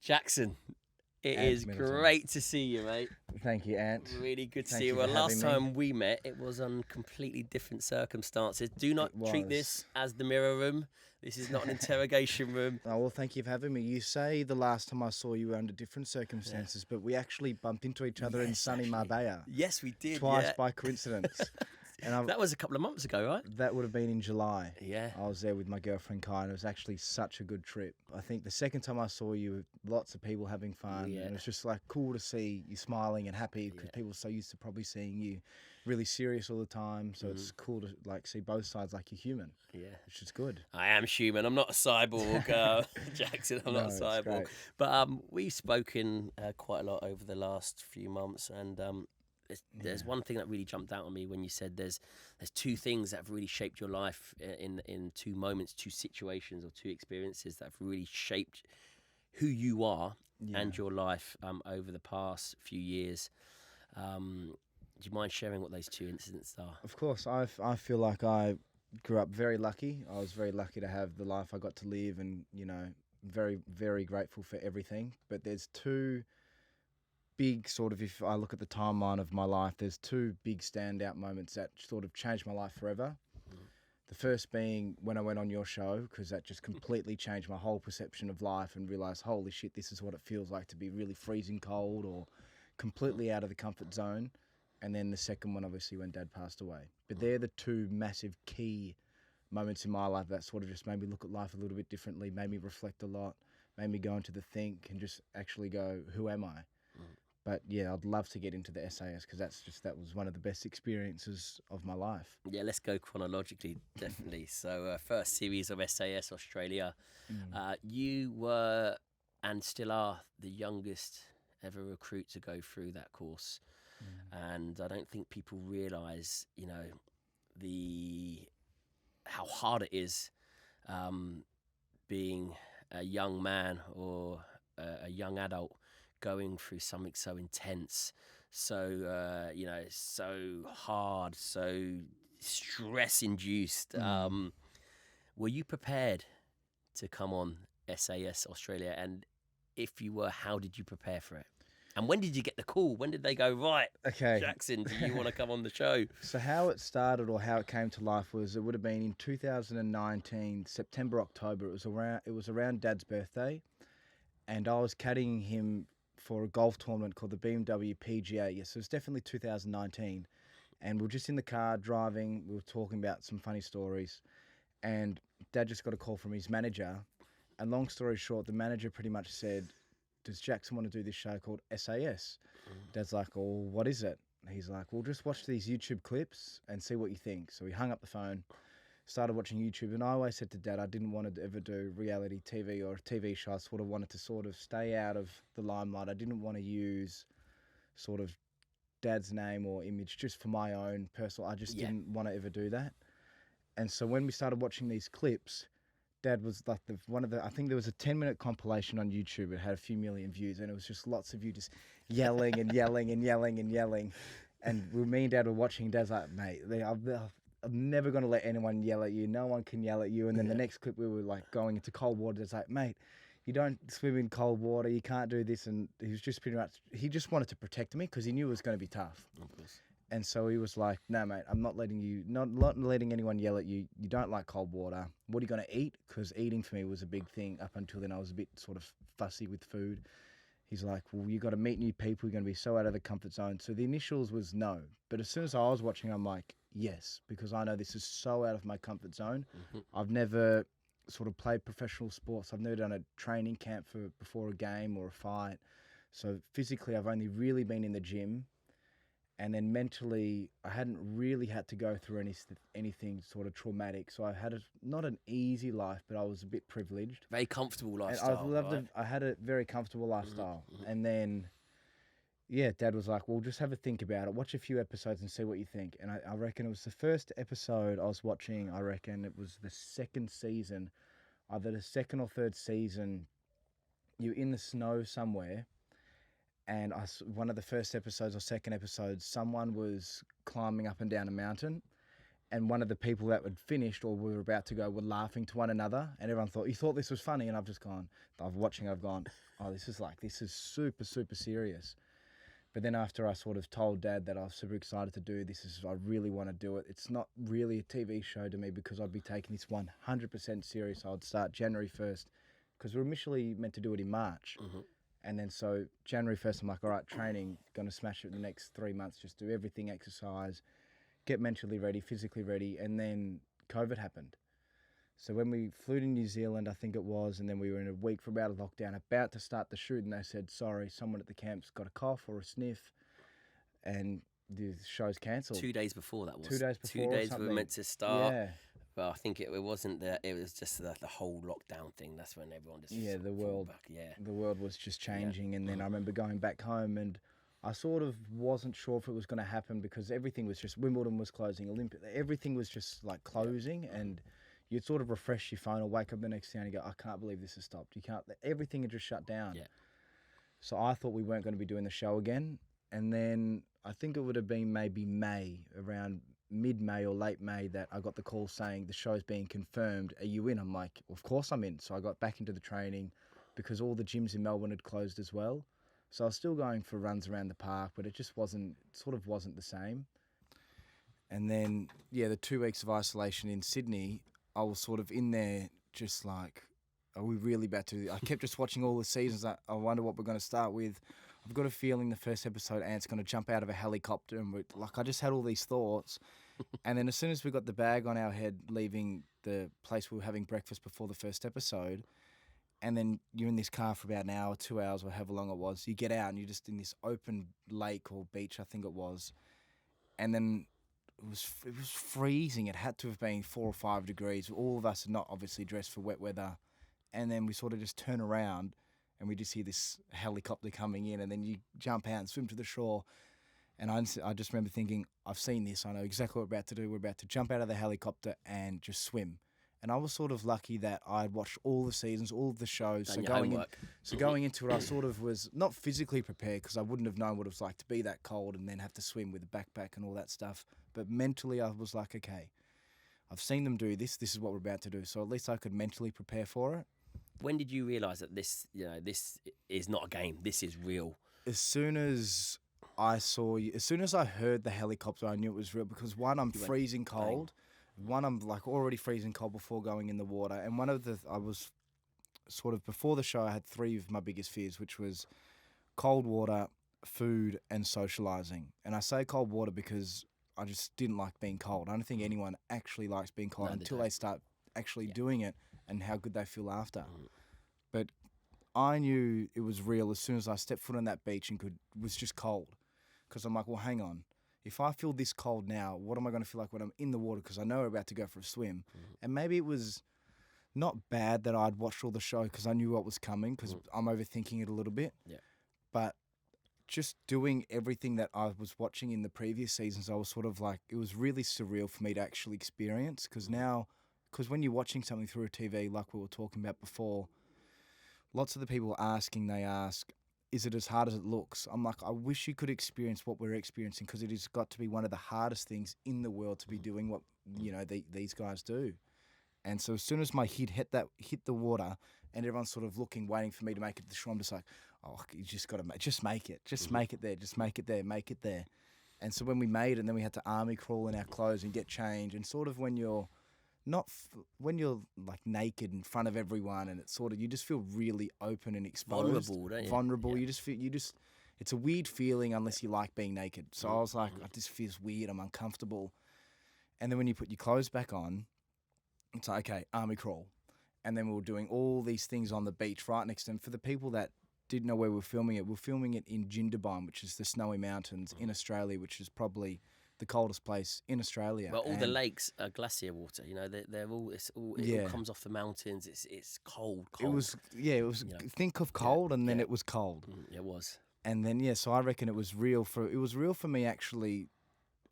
Jackson, it Ant is Middleton. great to see you, mate. Thank you, Ant. Really good to Thank see you. you Well, for last having me. time we met, it was on completely different circumstances. Do not It treat was. this as the mirror room. This is not an interrogation room. Oh, well, thank you for having me. You say the last time I saw you were under different circumstances, but we actually bumped into each other in sunny actually. Marbella. Yes, we did. Twice yeah. by coincidence. And That was a couple of months ago, right? that would have been in July. Yeah. I was there with my girlfriend Kai, and it was actually such a good trip. I think the second time I saw you, lots of people having fun, Yeah. and it was just like cool to see you smiling and happy because people are so used to probably seeing you really serious all the time. So it's cool to like see both sides, like you're human. Yeah. Which is good. I am human. I'm not a cyborg, Jackson. I'm not a No, it's cyborg. great. But we've spoken quite a lot over the last few months, and there's one thing that really jumped out on me when you said there's two things that have really shaped your life in two moments, two situations, or two experiences that have really shaped who you are and your life over the past few years. Do you mind sharing what those two incidents are? Of course, I feel like I grew up very lucky. I was very lucky to have the life I got to live, and very, very grateful for everything. But there's two big sort of, if I look at the timeline of my life, there's two big standout moments that sort of changed my life forever. The first being when I went on your show, because that just completely changed my whole perception of life and realised, holy shit, this is what it feels like to be really freezing cold or completely out of the comfort zone. And then the second one, obviously, when Dad passed away. But they're the two massive key moments in my life that sort of just made me look at life a little bit differently, made me reflect a lot, made me go into the think and just actually go, who am I? But yeah, I'd love to get into the SAS because that was one of the best experiences of my life. Yeah, let's go chronologically, definitely. So first series of SAS Australia. You were and still are the youngest ever recruit to go through that course. And I don't think people realise, how hard it is being a young man or a young adult going through something so intense, so so hard, so stress induced. Were you prepared to come on SAS Australia? And if you were, how did you prepare for it? And when did you get the call? When did they go, right, Okay, Jackson, do you want to come on the show? So how it started or how it came to life was it would have been in 2019, September, October. It was around Dad's birthday, and I was caddying him for a golf tournament called the BMW PGA. Yes, so it was definitely 2019. And we were just in the car driving. We were talking about some funny stories. And Dad just got a call from his manager. And long story short, the manager pretty much said, does Jackson want to do this show called SAS? Dad's like, oh, what is it? He's like, well, just watch these YouTube clips and see what you think. So he hung up the phone, started watching YouTube. And I always said to Dad, I didn't want to ever do reality TV or a TV show. I sort of wanted to sort of stay out of the limelight. I didn't want to use sort of Dad's name or image just for my own personal. I just didn't want to ever do that. And so when we started watching these clips, Dad was like I think there was a 10-minute compilation on YouTube. It had a few million views, and it was just lots of you just yelling and yelling and yelling and yelling. And me and Dad were watching. Dad's like, mate, I'm never going to let anyone yell at you. No one can yell at you. And then the next clip, we were like going into cold water. Dad's like, mate, you don't swim in cold water. You can't do this. And he was just pretty much, he just wanted to protect me because he knew it was going to be tough. Of course. And so he was like, no, mate, I'm not letting anyone yell at you. You don't like cold water. What are you going to eat? Because eating for me was a big thing. Up until then, I was a bit sort of fussy with food. He's like, well, you got to meet new people. You're going to be so out of the comfort zone. So the initials was no. But as soon as I was watching, I'm like, yes, because I know this is so out of my comfort zone. I've never sort of played professional sports. I've never done a training camp before a game or a fight. So physically, I've only really been in the gym. And then mentally, I hadn't really had to go through anything sort of traumatic. So I had not an easy life, but I was a bit privileged. Very comfortable lifestyle. And I had a very comfortable lifestyle. And then, Dad was like, well, just have a think about it. Watch a few episodes and see what you think. And I reckon it was the first episode I was watching. I reckon it was the second season, either the second or third season. You're in the snow somewhere. And one of the first episodes or second episodes, someone was climbing up and down a mountain, And one of the people that had finished or we were about to go were laughing to one another, and everyone thought, you thought this was funny, and I've just gone, I've gone, oh, this is super, super serious. But then after I sort of told Dad that I was super excited to do this, I really want to do it. It's not really a TV show to me because I'd be taking this 100% serious. I'd start January 1st because we were initially meant to do it in March. Mm-hmm. And then so January 1st, I'm like, all right, training, going to smash it in the next 3 months, just do everything, exercise, get mentally ready, physically ready. And then COVID happened. So when we flew to New Zealand, I think it was, and then we were in a week from out of lockdown, about to start the shoot, and they said, sorry, someone at the camp's got a cough or a sniff, and the show's cancelled. 2 days before that was. 2 days before. 2 days or we were meant to start. Yeah. But I think it wasn't that. It was just the whole lockdown thing. That's when everyone just the world. Back. Yeah, the world was just changing, and then I remember going back home, and I sort of wasn't sure if it was going to happen because everything was just Wimbledon was closing, everything was just like closing, and you'd sort of refresh your phone or wake up the next day and you go, I can't believe this has stopped. Everything had just shut down. Yeah. So I thought we weren't going to be doing the show again, and then I think it would have been maybe May, around mid-May or late May, that I got the call saying the show's being confirmed. Are you in? I'm like, of course I'm in. So I got back into the training because all the gyms in Melbourne had closed as well. So I was still going for runs around the park, but it just wasn't the same. And then, the 2 weeks of isolation in Sydney, I was sort of in there just like, are we really about to? I kept just watching all the seasons. I wonder what we're going to start with. I've got a feeling the first episode, Ant's going to jump out of a helicopter. And I just had all these thoughts. And then as soon as we got the bag on our head, leaving the place we were having breakfast before the first episode, and then you're in this car for about an hour, 2 hours, or however long it was, you get out and you're just in this open lake or beach, I think it was. And then it was freezing. It had to have been 4 or 5 degrees. All of us are not obviously dressed for wet weather. And then we sort of just turn around and we just hear this helicopter coming in, and then you jump out and swim to the shore. And I just remember thinking, I've seen this. I know exactly what we're about to do. We're about to jump out of the helicopter and just swim. And I was sort of lucky that I'd watched all the seasons, all of the shows. So going into it, I sort of was not physically prepared because I wouldn't have known what it was like to be that cold and then have to swim with a backpack and all that stuff. But mentally, I was like, okay, I've seen them do this. This is what we're about to do. So at least I could mentally prepare for it. When did you realise that this is not a game? This is real. As soon as I saw you, as soon as I heard the helicopter, I knew it was real because one, I'm freezing cold. One, I'm like already freezing cold before going in the water. And I was sort of, before the show, I had 3 of my biggest fears, which was cold water, food, and socialising. And I say cold water because I just didn't like being cold. I don't think anyone actually likes being cold until they start actually doing it and how good they feel after. But I knew it was real as soon as I stepped foot on that beach and was just cold. Because I'm like, well, hang on. If I feel this cold now, what am I going to feel like when I'm in the water? Because I know we're about to go for a swim. And maybe it was not bad that I'd watched all the show because I knew what was coming because I'm overthinking it a little bit. Yeah. But just doing everything that I was watching in the previous seasons, I was sort of like, it was really surreal for me to actually experience because when you're watching something through a TV, like we were talking about before, lots of the people they ask, is it as hard as it looks? I'm like, I wish you could experience what we're experiencing because it has got to be one of the hardest things in the world to be doing what, these guys do. And so as soon as my head hit the water and everyone's sort of looking, waiting for me to make it to the shore, I'm just like, oh, you just got to make it. Just make it there. Just make it there. Make it there. And so when we made it, and then we had to army crawl in our clothes and get changed. And sort of when you're like naked in front of everyone, and it's sort of, you just feel really open and exposed. Vulnerable, don't you? Vulnerable. Yeah. It's a weird feeling unless you like being naked. So I was like, this feels weird. I'm uncomfortable. And then when you put your clothes back on, it's like, okay, army crawl. And then we were doing all these things on the beach right next to them. For the people that didn't know where we're filming it in Jindabyne, which is the snowy mountains in Australia, which is probably the coldest place in Australia. Well, all the lakes are glacier water. They're all. It all comes off the mountains. It's cold. It was. Think of cold, and then it was cold. It was. And then so I reckon it was real for me actually,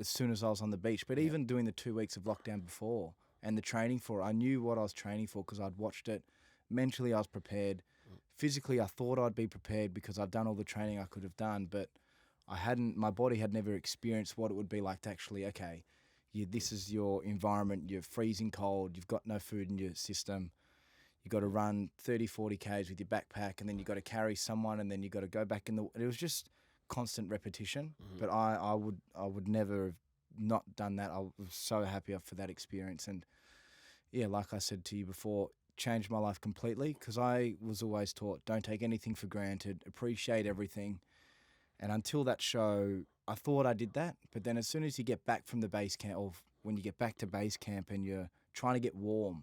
as soon as I was on the beach. But even doing the 2 weeks of lockdown before and the training for it, I knew what I was training for because I'd watched it. Mentally, I was prepared. Physically, I thought I'd be prepared because I'd done all the training I could have done, but my body had never experienced what it would be like to actually, okay, this is your environment. You're freezing cold. You've got no food in your system. You got to run 30, 40 Ks with your backpack, and then you got to carry someone, and then you got to go back in the. It was just constant repetition. But I would never have not done that. I was so happy for that experience, and yeah, like I said to you before, changed my life completely, because I was always taught, don't take anything for granted, appreciate everything. And until that show, I thought I did that. But then as soon as you get back from the base camp, or when you get back to base camp and you're trying to get warm,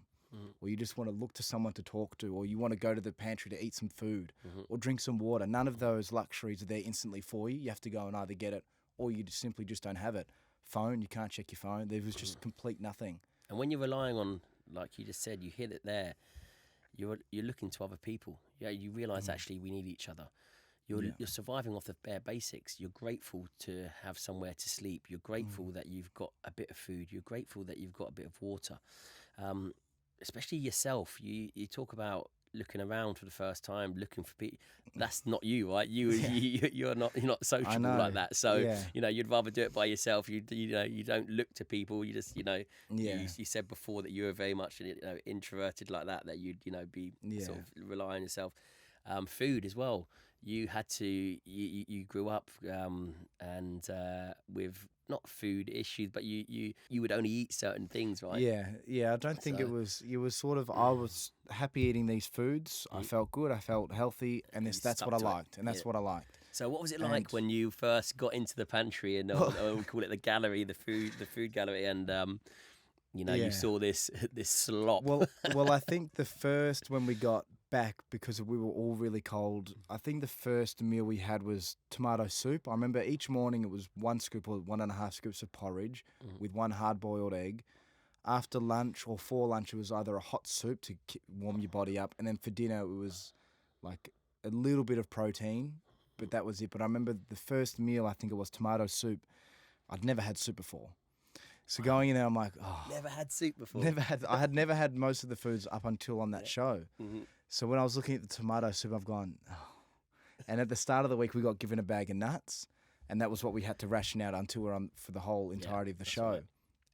or you just want to look to someone to talk to, or you want to go to the pantry to eat some food or drink some water, none of those luxuries are there instantly for you. You have to go and either get it or you simply just don't have it. Phone, you can't check your phone. There was just complete nothing. And when you're relying on, like you just said, you hit it there, you're looking to other people. Yeah, you realise actually we need each other. You're surviving off the bare basics. You're grateful to have somewhere to sleep. You're grateful that you've got a bit of food. You're grateful that you've got a bit of water. Especially yourself. You talk about looking around for the first time, looking for people. That's not you, right? You're not sociable like that. So you'd rather do it by yourself. You don't look to people. You just you said before that you were very much introverted like that. That you'd be sort of rely on yourself. Food as well. You had to. You grew up and with not food issues, but you would only eat certain things, right? Yeah. I don't think it was sort of. I was happy eating these foods. I felt good. I felt healthy, and that's what I liked. And that's what I liked. So what was it like when you first got into the pantry and we call it the gallery, the food gallery, and you saw this slop? Well, I think the first when we got back, because we were all really cold, I think the first meal we had was tomato soup. I remember each morning it was 1 scoop or 1.5 scoops of porridge with 1 hard-boiled egg. After lunch or for lunch, it was either a hot soup to warm your body up, and then for dinner it was like a little bit of protein, but that was it. But I remember the first meal, I think it was tomato soup. I'd never had soup before. So going in there, I'm like, oh. Never had soup before. I had never had most of the foods up until on that show. So when I was looking at the tomato soup, I've gone, oh. And at the start of the week, we got given a bag of nuts, and that was what we had to ration out until we're on for the whole entirety of the show. Right.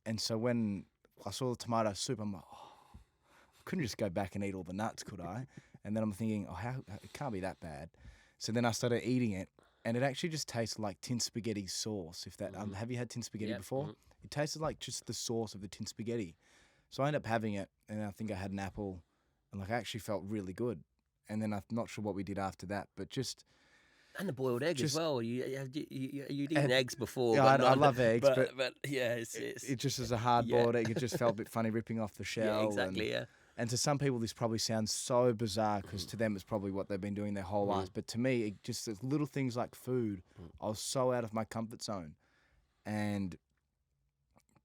And so when I saw the tomato soup, I'm like, oh, I couldn't just go back and eat all the nuts, could I? And then I'm thinking, how it can't be that bad. So then I started eating it, and it actually just tasted like tin spaghetti sauce. If that, have you had tin spaghetti before? It tasted like just the sauce of the tin spaghetti. So I ended up having it, and I think I had an apple, and I actually felt really good. And then I'm not sure what we did after that, but just... And the boiled egg as well. You'd eaten eggs before. Yeah, I love eggs, but yeah, it just as a hard-boiled egg, it just felt a bit funny ripping off the shell. Yeah, exactly, And to some people, this probably sounds so bizarre because to them, it's probably what they've been doing their whole life. But to me, it just little things like food, I was so out of my comfort zone.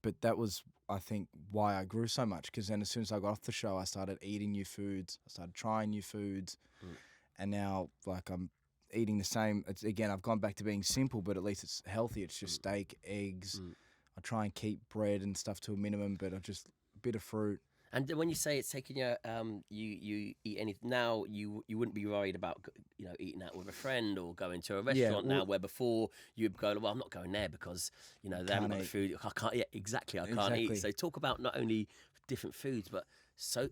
But that was, I think, why I grew so much, because then as soon as I got off the show, I started eating new foods. I started trying new foods. And now, I'm eating the same. Again, I've gone back to being simple, but at least it's healthy. It's just steak, eggs. I try and keep bread and stuff to a minimum, but just a bit of fruit. And when you say it's taking you eat anything now, you wouldn't be worried about eating out with a friend or going to a restaurant now, where before you'd go, well, I'm not going there because they haven't got food. I can't. Yeah, exactly. I can't eat. So talk about not only different foods, but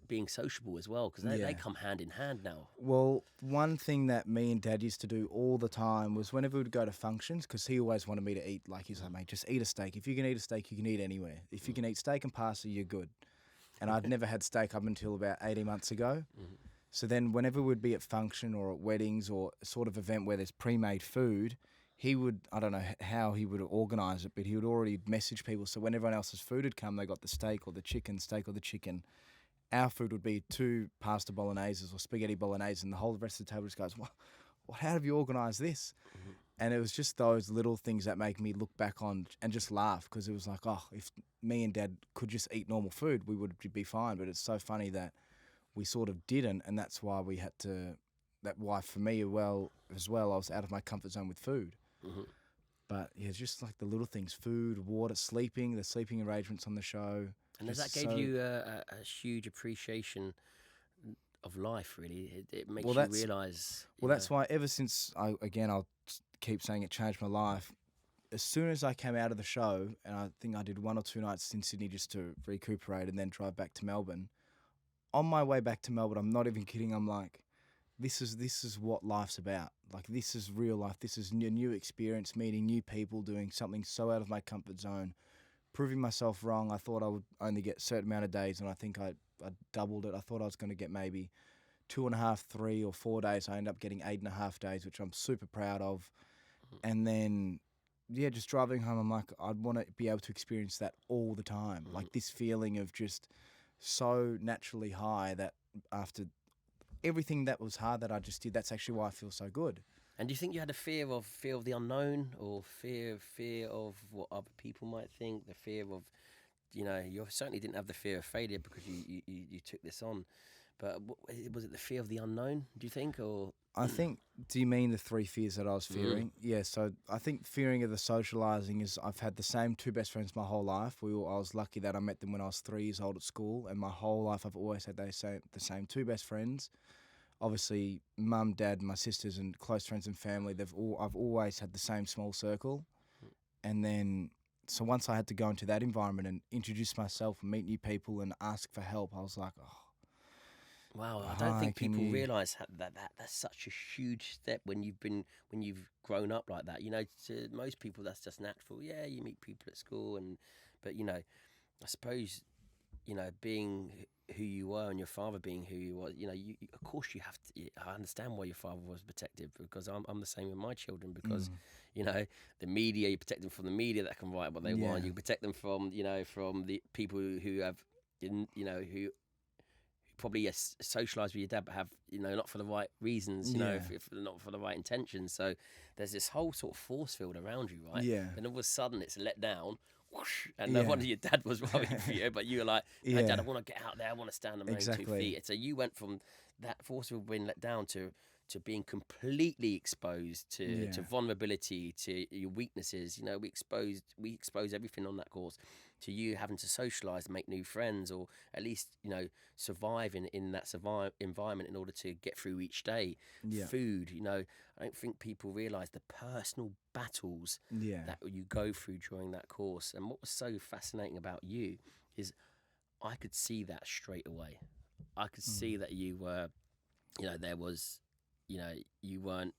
being sociable as well, because they come hand in hand now. Well, one thing that me and Dad used to do all the time was whenever we'd go to functions, because he always wanted me to eat, he's like, mate, just eat a steak. If you can eat a steak, you can eat anywhere. If you can eat steak and pasta, you're good. And I'd never had steak up until about 18 months ago. So then whenever we'd be at function or at weddings or a sort of event where there's pre-made food, he would, I don't know how he would organise it, but he would already message people. So when everyone else's food had come, they got the steak or the chicken. Our food would be 2 pasta bologneses or spaghetti bolognese, and the whole rest of the table just goes, well, how have you organised this? And it was just those little things that make me look back on and just laugh, because it was like, oh, if me and Dad could just eat normal food, we would be fine. But it's so funny that we sort of didn't, and that's why we had to. Why for me as well, I was out of my comfort zone with food. But yeah, it's just like the little things: food, water, sleeping, the sleeping arrangements on the show. And does that give you a huge appreciation of life? Really, it makes you realise. Well, that's why ever since I'll keep saying it changed my life. as soon as I came out of the show, and I think I did 1 or 2 nights in Sydney just to recuperate and then drive back to Melbourne. On my way back to Melbourne, I'm not even kidding. I'm like, this is what life's about. Like, this is real life. This is a new experience, meeting new people, doing something so out of my comfort zone, proving myself wrong. I thought I would only get a certain amount of days, and I think I doubled it. I thought I was going to get maybe 2.5, 3 or 4 days. I ended up getting 8.5 days, which I'm super proud of. And then, yeah, just driving home, I'm like, I'd want to be able to experience that all the time. Like this feeling of just so naturally high that after everything that was hard that I just did, that's actually why I feel so good. And do you think you had a fear of the unknown, or fear of what other people might think? The fear of, you certainly didn't have the fear of failure because you took this on. But was it the fear of the unknown, do you think? Or I think, do you mean the 3 fears that I was fearing? Yeah, so I think fearing of the socialising is I've had the same 2 best friends my whole life. I was lucky that I met them when I was 3 years old at school, and my whole life I've always had the same 2 best friends. Obviously, mum, dad, my sisters, and close friends and family. I've always had the same small circle, and then so once I had to go into that environment and introduce myself and meet new people and ask for help, I was like, oh. Wow, I don't think people realise that that's such a huge step when you've grown up like that. To most people that's just natural. Yeah, you meet people at school, but I suppose being who you were and your father being who you was. Of course you have to. I understand why your father was protective, because I'm the same with my children, because the media, you protect them from the media that can write what they want. You protect them from from the people who have who probably socialise with your dad, but have not for the right reasons, if not for the right intentions. So there's this whole sort of force field around you, right? Yeah. And all of a sudden it's let down, whoosh, and no wonder your dad was worried for you. But you were like, hey, Dad, I want to get out there, I want to stand on my own 2 feet. And so you went from that force field being let down to being completely exposed to vulnerability, to your weaknesses. We expose everything on that course to you having to socialise, make new friends, or at least survive in that environment in order to get through each day. Food, I don't think people realise the personal battles that you go through during that course. And what was so fascinating about you is I could see that straight away. I could see that you were, there was, you weren't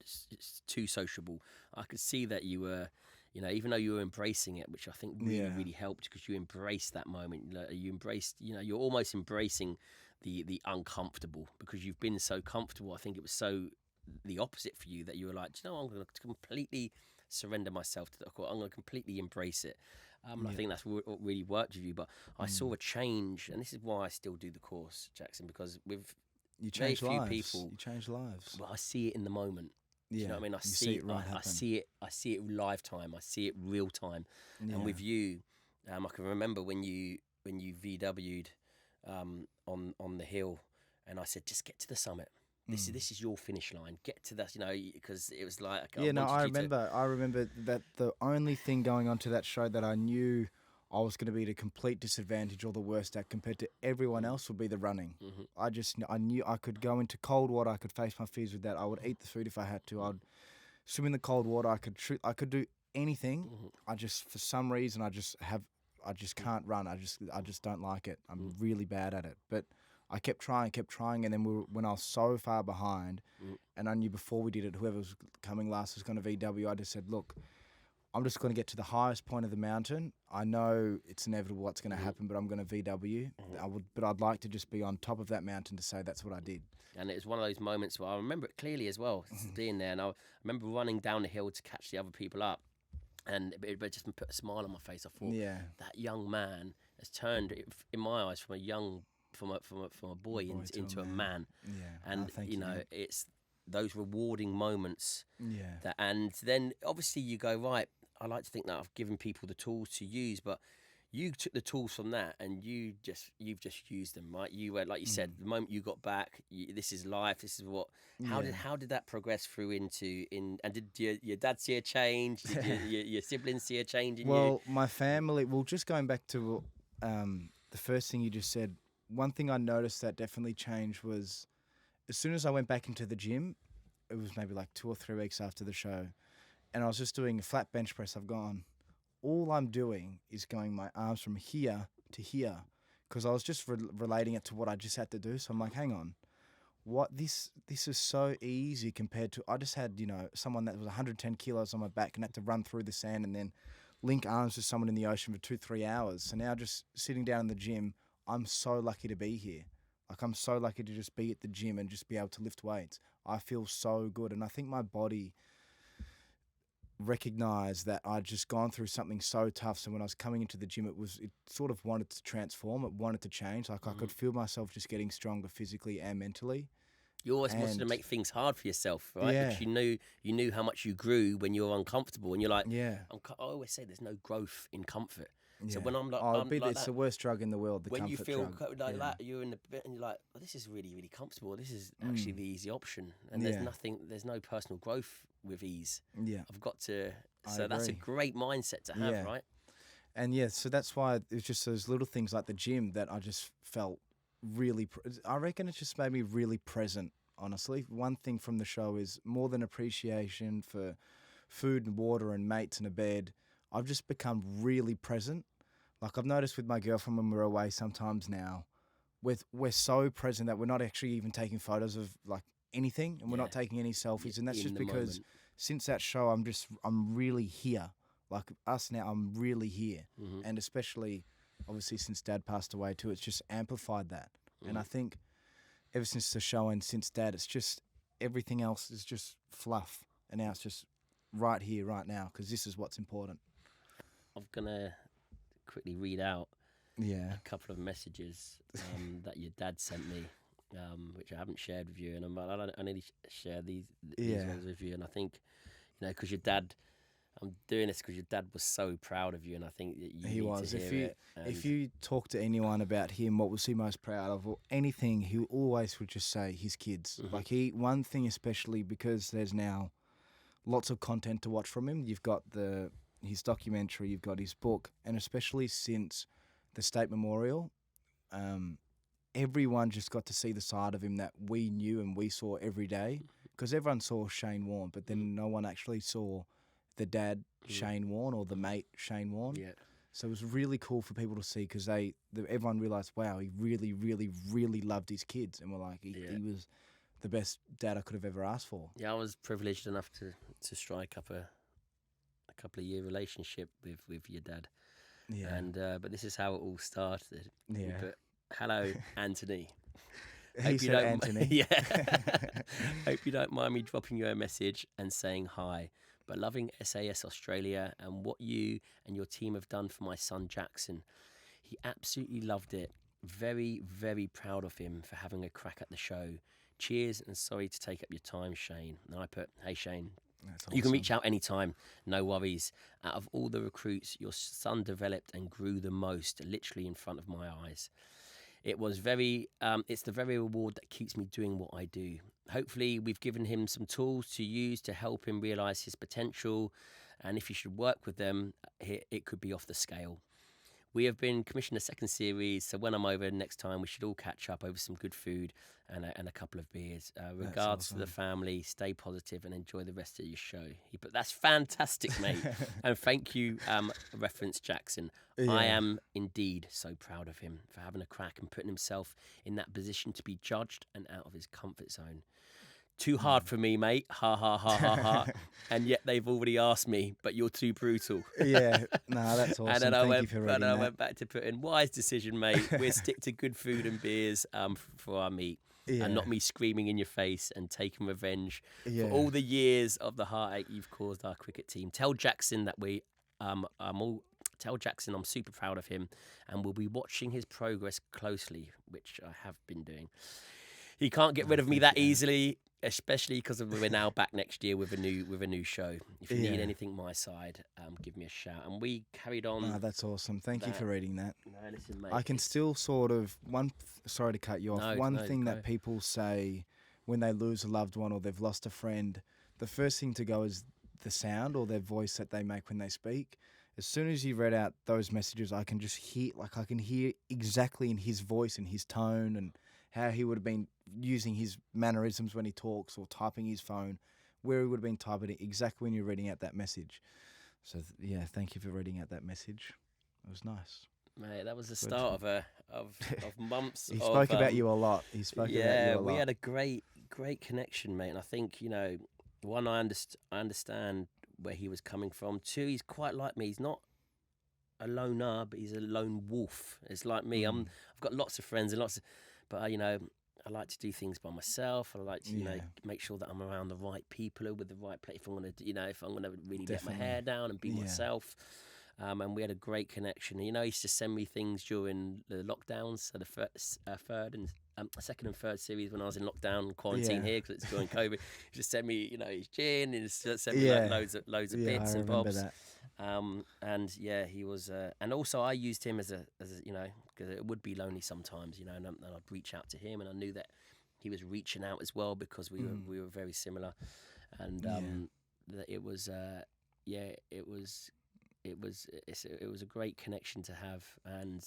too sociable. I could see that you were, even though you were embracing it, which I think really helped, because you embraced that moment. You embraced, you're almost embracing the uncomfortable, because you've been so comfortable. I think it was so the opposite for you, that you were like, I'm going to completely surrender myself to the course. I'm going to completely embrace it. I think that's what really worked with you. But I saw a change, and this is why I still do the course, Jackson, because with you change very lives. few people, you change lives. Well, I see it in the moment. Do you know what I mean? I see it live time. I see it real time. And with you, I can remember when you VW'd on the hill, and I said, just get to the summit. This is your finish line. Get to that, because it was like I remember that the only thing going on to that show that I knew I was going to be at a complete disadvantage, or the worst at compared to everyone else, would be the running. I knew I could go into cold water. I could face my fears with that. I would eat the food if I had to. I'd swim in the cold water. I could do anything. I just, for some reason, I just can't run. I just don't like it. I'm really bad at it. But I kept trying, and then when I was so far behind, and I knew before we did it, whoever was coming last was going to VW. I just said, look, I'm just going to get to the highest point of the mountain. I know it's inevitable what's going to happen, but I'm going to VW. But I'd like to just be on top of that mountain to say that's what I did. And it was one of those moments where I remember it clearly as well, being there. And I remember running down the hill to catch the other people up, and it just put a smile on my face. I thought, that young man has turned, in my eyes, from a boy into a man. And it's those rewarding moments. And then obviously you go, right, I like to think that I've given people the tools to use, but you took the tools from that and you've just used them, right? You were, like you said, the moment you got back, this is life. This is what. How did that progress through and did your dad see a change? Did your siblings see a change in you? Well, my family. Well, just going back to the first thing you just said. One thing I noticed that definitely changed was, as soon as I went back into the gym, it was maybe like 2 or 3 weeks after the show, and I was just doing a flat bench press. I've gone, all I'm doing is going my arms from here to here, because I was just relating it to what I just had to do. So I'm like, hang on, what this is so easy compared to, I just had, someone that was 110 kilos on my back and had to run through the sand and then link arms with someone in the ocean for 2-3 hours. So now just sitting down in the gym, I'm so lucky to be here. Like, I'm so lucky to just be at the gym and just be able to lift weights. I feel so good. And I think my body recognized that I'd just gone through something so tough. So when I was coming into the gym, it sort of wanted to transform. It wanted to change. Like, I could feel myself just getting stronger physically and mentally. You always wanted to make things hard for yourself, right? Yeah. Because you knew how much you grew when you were uncomfortable, and you're like, Yeah. I always say there's no growth in comfort. Yeah. So when I'm like, it's the worst drug in the world, the when comfort you feel drug. like that, you're in the bit and you're like, well, this is really, really comfortable. This is actually the easy option, and there's no personal growth with ease. Yeah. I've got to. I So that's a agree. great mindset to have, right? And so that's why it's just those little things like the gym that I just felt really. I reckon it just made me really present. Honestly, one thing from the show is more than appreciation for food and water and mates and a bed. I've just become really present. Like, I've noticed with my girlfriend when we're away sometimes now, we're so present that we're not actually even taking photos of like anything, and we're not taking any selfies. And that's In just the because moment. since that show, I'm really here. Like us now, I'm really here. And especially, obviously, since Dad passed away too, it's just amplified that. And I think ever since the show and since Dad, it's just everything else is just fluff. And now it's just right here, right now, because this is what's important. I'm gonna quickly read out Yeah. a couple of messages that your dad sent me, which I haven't shared with you, and I need to share these ones with you. And I think, because your dad, I'm doing this because your dad was so proud of you, and I think that you need to hear it. If you talk to anyone about him, what was he most proud of, or anything, he always would just say his kids. Like, one thing especially, because there's now lots of content to watch from him. You've got his documentary, you've got his book, and especially since the State Memorial, everyone just got to see the side of him that we knew and we saw every day, because everyone saw Shane Warne, but then no one actually saw the dad, Shane Warne, or the mate, Shane Warne. Yeah. So it was really cool for people to see, because everyone realised, wow, he really, really, really loved his kids, and we're like, he was the best dad I could have ever asked for. Yeah, I was privileged enough to strike up a couple of year relationship with your dad. Yeah. And but this is how it all started. Yeah. But hello, Anthony. He said Anthony. Yeah. Hope you don't mind me dropping you a message and saying hi. But loving SAS Australia and what you and your team have done for my son Jackson. He absolutely loved it. Very, very proud of him for having a crack at the show. Cheers, and sorry to take up your time, Shane. And I put, hey, Shane. That's You can awesome. reach out anytime, no worries. Out of all the recruits, your son developed and grew the most, literally in front of my eyes. It was it's the very reward that keeps me doing what I do. Hopefully, we've given him some tools to use to help him realise his potential. And if you should work with them, it could be off the scale. We have been commissioned a second series, so when I'm over next time, we should all catch up over some good food and a couple of beers. Regards to the family, stay positive and enjoy the rest of your show. But that's fantastic, mate. And thank you, reference Jackson. Yeah. I am indeed so proud of him for having a crack and putting himself in that position to be judged and out of his comfort zone. Too hard for me, mate. Ha, ha, ha, ha, ha. And yet they've already asked me, but you're too brutal. Yeah, no, that's awesome. And then Thank you for reading that. I went back to putting, wise decision, mate. We'll stick to good food and beers for our meat. Yeah. And not me screaming in your face and taking revenge Yeah. for all the years of the heartache you've caused our cricket team. Tell Jackson that tell Jackson I'm super proud of him and we'll be watching his progress closely, which I have been doing. He can't get rid of me that easily, especially because we're now back next year with a new show. If you need anything my side, give me a shout. And we carried on. No, that's awesome. Thank you for reading that. No, listen, mate. I can still sort of sorry to cut you off. One thing that people say when they lose a loved one or they've lost a friend, the first thing to go is the sound or their voice that they make when they speak. As soon as you read out those messages, I can just hear, I can hear exactly in his voice and his tone and how he would have been using his mannerisms when he talks or typing his phone where he would have been typing it exactly when you're reading out that message. So yeah, thank you for reading out that message. It was nice. Mate, that was the start of months. He spoke about you a lot. He spoke about you a lot. We had a great connection, mate. And I think, one, I understand where he was coming from. Two, he's quite like me. He's not a loner, but he's a lone wolf. It's like me. I've got lots of friends and but I like to do things by myself. I like to, make sure that I'm around the right people with the right place. If I'm gonna, if I'm gonna really let my hair down and be myself. And we had a great connection. He used to send me things during the lockdowns, so the second and third series when I was in lockdown and quarantine here because it's during COVID. He just sent me, his gin and sent me like, loads of bits and bobs. That. And yeah, he was, and also I used him as a because it would be lonely sometimes, and I'd reach out to him, and I knew that he was reaching out as well because we were very similar, and that it was a great connection to have,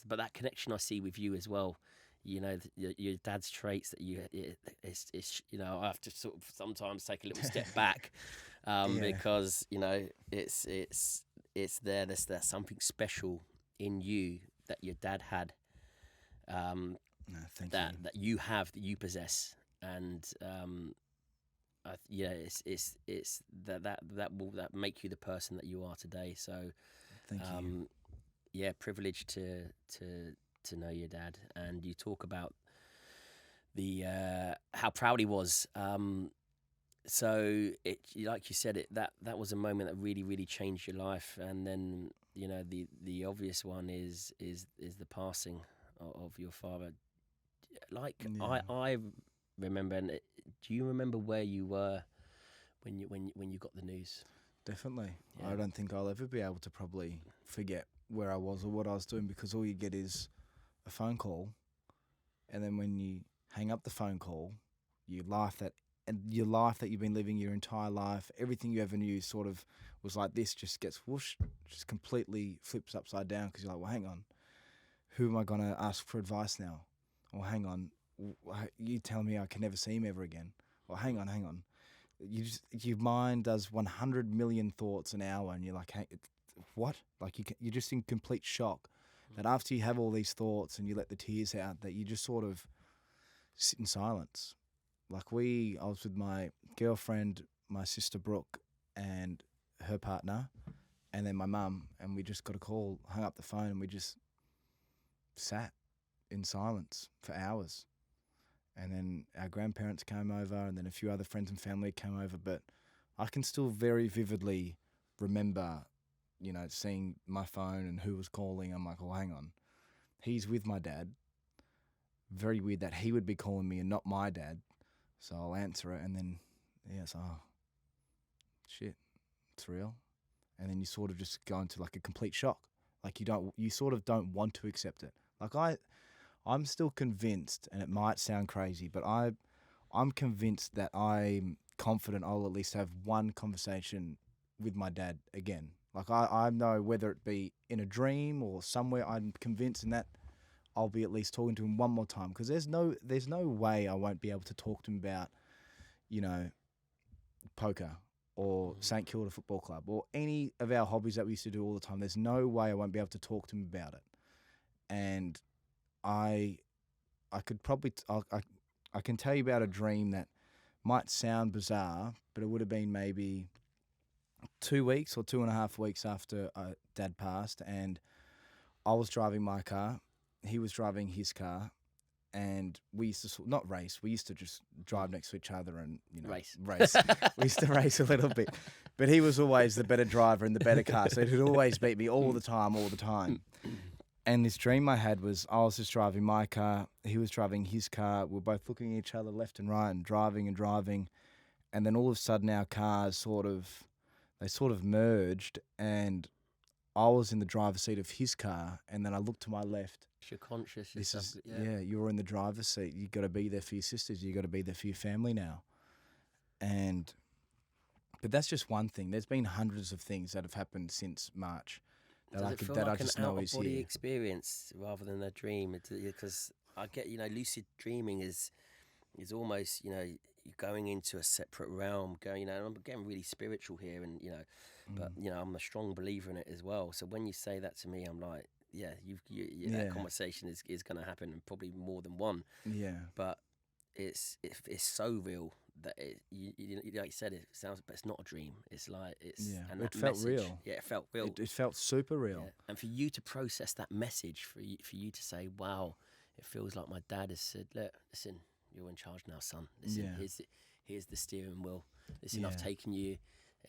but that connection I see with you as well. Your dad's traits that I have to sort of sometimes take a little step back, because it's there's something special in you that your dad had, that you have, that you possess, and it's that will make you the person that you are today. So thank you. Privileged to know your dad, and you talk about the how proud he was. So like you said, that was a moment that really, really changed your life, and then the obvious one is the passing of your father. I remember. And do you remember where you were when you got the news? Definitely. Yeah. I don't think I'll ever be able to probably forget where I was or what I was doing, because all you get is a phone call, and then when you hang up the phone call, your life that you've been living your entire life, everything you ever knew sort of was like this, just gets whoosh, just completely flips upside down, because you're like, well, hang on, who am I going to ask for advice now? Or hang on, you tell me I can never see him ever again. Or hang on. Your mind does 100 million thoughts an hour, and you're like, hey, what? Like you're just in complete shock. That after you have all these thoughts and you let the tears out, that you just sort of sit in silence. Like I was with my girlfriend, my sister Brooke, and her partner, and then my mum, and we just got a call, hung up the phone, and we just sat in silence for hours. And then our grandparents came over, and then a few other friends and family came over. But I can still very vividly remember, seeing my phone and who was calling. I'm like, oh, hang on. He's with my dad. Very weird that he would be calling me and not my dad. So I'll answer it, and then, it's, oh, shit, it's real. And then you sort of just go into like a complete shock. Like you sort of don't want to accept it. Like I'm still convinced, and it might sound crazy, but I'm convinced that I'm confident I'll at least have one conversation with my dad again. Like I know, whether it be in a dream or somewhere, I'm convinced in that I'll be at least talking to him one more time, because there's no way I won't be able to talk to him about, poker or St Kilda Football Club or any of our hobbies that we used to do all the time. There's no way I won't be able to talk to him about it. And I could probably I can tell you about a dream that might sound bizarre, but it would have been maybe 2 weeks or 2.5 weeks after Dad passed, and I was driving my car, he was driving his car, and we used to not race. We used to just drive next to each other and race. We used to race a little bit, but he was always the better driver in the better car, so he'd always beat me all the time. And this dream I had was I was just driving my car, he was driving his car. We're both looking at each other left and right and driving. And then all of a sudden our cars sort of merged, and I was in the driver's seat of his car, and then I looked to my left. You're conscious. You're in the driver's seat. You got to be there for your sisters. You got to be there for your family now. But that's just one thing. There's been hundreds of things that have happened since March. I just know is here. Experience rather than a dream, because I get lucid dreaming is almost you're going into a separate realm. Going, I'm getting really spiritual here, and but I'm a strong believer in it as well. So when you say that to me, I'm like, yeah, that conversation is going to happen, and probably more than one. Yeah. But it's so real that like you said, it sounds, but it's not a dream. It's like and it that felt message, real. Yeah, it felt real. It felt super real. Yeah. And for you to process that message, for you to say, wow, it feels like my dad has said, look, listen, you're in charge now, son. Listen, here's the steering wheel. Listen, I've taken you,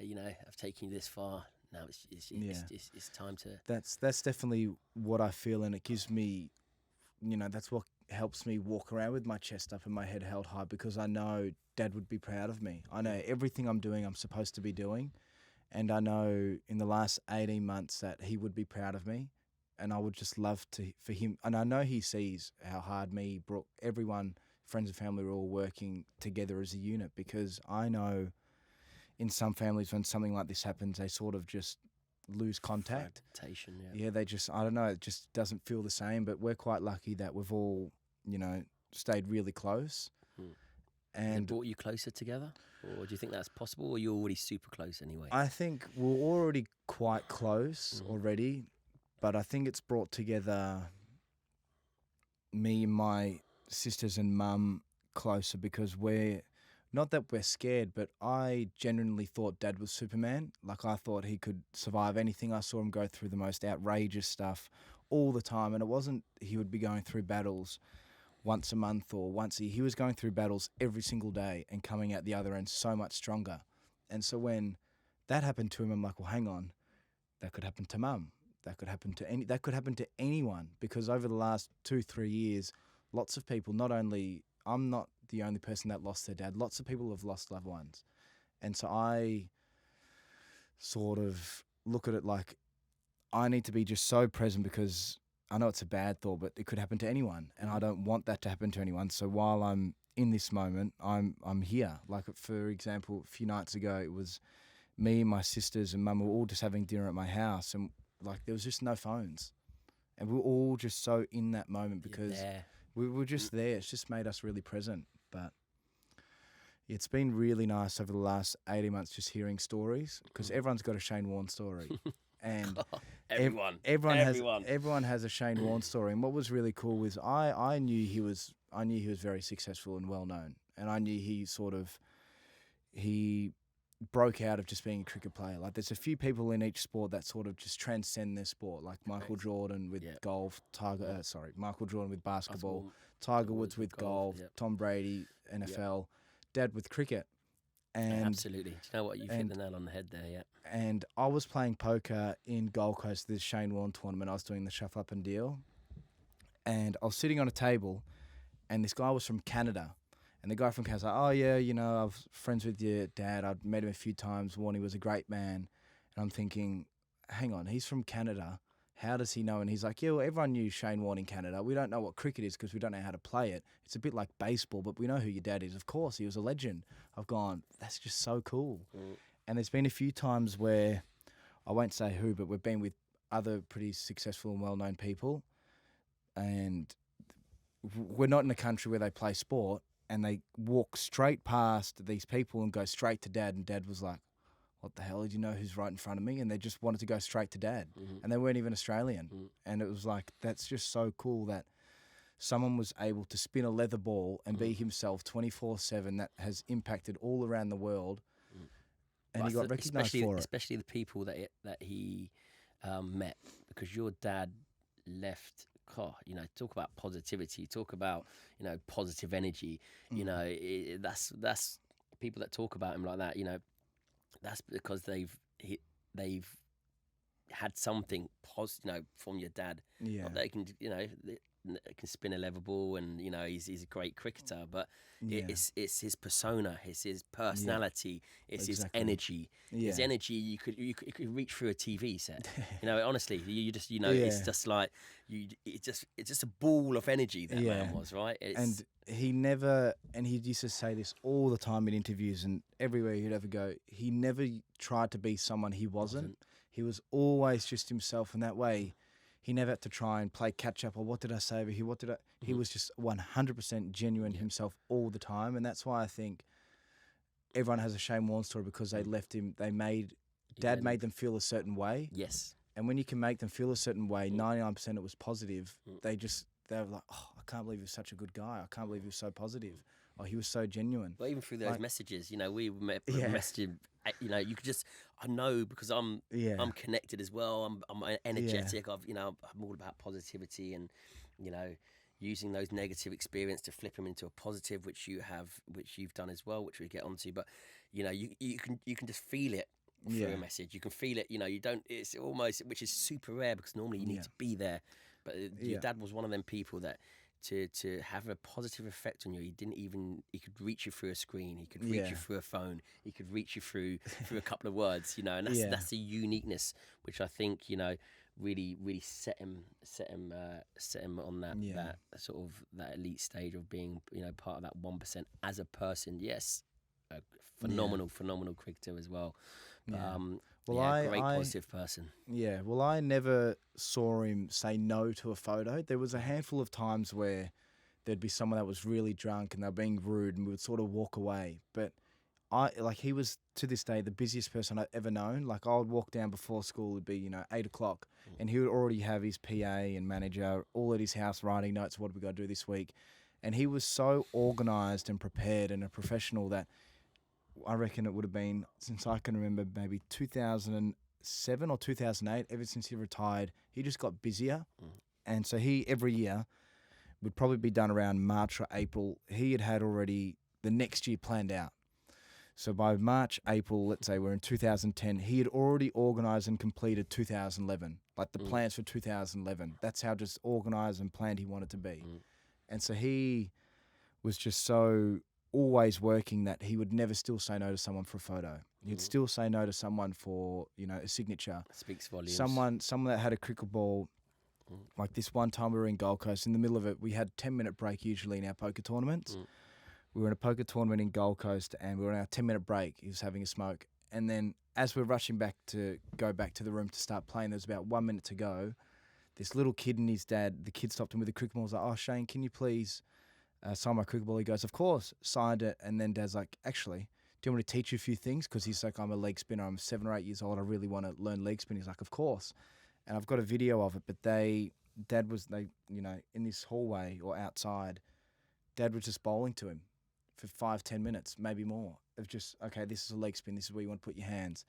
I've taken you this far. Now it's time to. That's definitely what I feel, and it gives me, that's what helps me walk around with my chest up and my head held high, because I know Dad would be proud of me. I know everything I'm doing, I'm supposed to be doing, and I know in the last 18 months that he would be proud of me, and I would just love for him. And I know he sees how hard me, Brooke, everyone, friends and family are all working together as a unit, because I know in some families when something like this happens, they sort of just lose contact. Fragmentation, yeah, they just, I don't know, it just doesn't feel the same. But we're quite lucky that we've all, stayed really close. And it brought you closer together? Or do you think that's possible, or you're already super close anyway? I think we're already quite close already, but I think it's brought together me and my sisters and mum closer, because not that we're scared, but I genuinely thought Dad was Superman. Like, I thought he could survive anything. I saw him go through the most outrageous stuff all the time. And it wasn't he would be going through battles once a month or once a year. He was going through battles every single day and coming out the other end so much stronger. And so when that happened to him, I'm like, well, hang on. That could happen to Mum. That could happen to anyone. Because over the last 2-3 years, lots of people, I'm not the only person that lost their dad. Lots of people have lost loved ones. And so I sort of look at it like I need to be just so present, because I know it's a bad thought, but it could happen to anyone. And I don't want that to happen to anyone. So while I'm in this moment, I'm here. Like, for example, a few nights ago, it was me, my sisters and Mum were all just having dinner at my house. And like, there was just no phones. And we were all just so in that moment, because we were just there. It's just made us really present. But it's been really nice over the last 18 months just hearing stories, because everyone's got a Shane Warne story. And everyone has a Shane Warne story. And what was really cool was I knew he was very successful and well known. And I knew he broke out of just being a cricket player. Like, there's a few people in each sport that sort of just transcend their sport, like Michael Jordan with golf, Michael Jordan with basketball, Tiger Woods with golf, Tom Brady, NFL, Dad with cricket. And absolutely. Do you know what? You've hit the nail on the head there, yeah. And I was playing poker in Gold Coast, this Shane Warne tournament. I was doing the shuffle up and deal. And I was sitting on a table, and this guy was from Canada. And the guy from Canada was like, oh, yeah, I was friends with your dad. I'd met him a few times. Warne was a great man. And I'm thinking, hang on, he's from Canada. How does he know? And he's like, yeah, well, everyone knew Shane Warne in Canada. We don't know what cricket is because we don't know how to play it. It's a bit like baseball, but we know who your dad is. Of course, he was a legend. I've gone, that's just so cool. And there's been a few times where, I won't say who, but we've been with other pretty successful and well-known people. And we're not in a country where they play sport, and they walk straight past these people and go straight to Dad. And Dad was like, what the hell? Did you know who's right in front of me? And they just wanted to go straight to Dad. And they weren't even Australian. And it was like, that's just so cool that someone was able to spin a leather ball and be himself 24/7. That has impacted all around the world. And he got recognised for it. Especially the people that he met, because your dad left. Talk about positivity. Talk about positive energy. That's people that talk about him like that. That's because they've had something positive, from your dad. Yeah, not that they can, they can spin a level ball, and he's a great cricketer, but it's his persona, it's his personality, it's his energy. His energy, you could reach through a TV set. Honestly, you just it's just like it's just a ball of energy that man was, right? And he used to say this all the time in interviews and everywhere he'd ever go. He never tried to be someone he wasn't. He was always just himself, in that way. He never had to try and play catch up, or what did I say over here? He was just 100% genuine himself all the time. And that's why I think everyone has a Shane Warne story because they left him. Dad made them feel a certain way. Yes. And when you can make them feel a certain way, 99% it was positive. They were like, oh, I can't believe he was such a good guy. I can't believe he was so positive. Oh, he was so genuine. Well, even through those messages, we messaged him. You could just, I know because I'm connected as well. I'm energetic. I'm all about positivity and, using those negative experience to flip them into a positive, which you've done as well, which we get onto. But, you can just feel it through a message. You can feel it. You don't. It's almost, which is super rare because normally you need to be there. But your dad was one of them people that. To have a positive effect on you, he could reach you through a screen, he could reach you through a phone, he could reach you through a couple of words, and that's the uniqueness which I think really set him on that sort of that elite stage of being part of that 1% as a person. Yes, a phenomenal cricketer as well. Great positive person. Yeah, well, I never saw him say no to a photo. There was a handful of times where there'd be someone that was really drunk and they were being rude and we would sort of walk away. But he was, to this day, the busiest person I've ever known. Like, I would walk down before school, it'd be, 8 o'clock, and he would already have his PA and manager all at his house writing notes, what have we got to do this week? And he was so organised and prepared and a professional that I reckon it would have been, since I can remember, maybe 2007 or 2008, ever since he retired, he just got busier. And so he, every year, would probably be done around March or April. He had already the next year planned out. So by March, April, let's say we're in 2010, he had already organised and completed 2011, like the plans for 2011. That's how just organised and planned he wanted to be. And so he was just so always working that he would never still say no to someone for a photo. He'd still say no to someone for, a signature. That speaks volumes. Someone that had a cricket ball. Like this one time we were in Gold Coast, in the middle of it, we had a 10-minute break usually in our poker tournaments. We were in a poker tournament in Gold Coast and we were on our 10-minute break. He was having a smoke. And then as we're rushing back to go back to the room to start playing, there was about 1 minute to go. This little kid and his dad, the kid stopped him with a cricket ball. He was like, oh, Shane, can you please sign my cricket ball? He goes, of course, signed it. And then Dad's like, actually, do you want me to teach you a few things? Because he's like, I'm a leg spinner. I'm 7 or 8 years old. I really want to learn leg spin. He's like, of course. And I've got a video of it, but Dad was in this hallway or outside, Dad was just bowling to him for 5-10 minutes, maybe more, of just, okay, this is a leg spin. This is where you want to put your hands.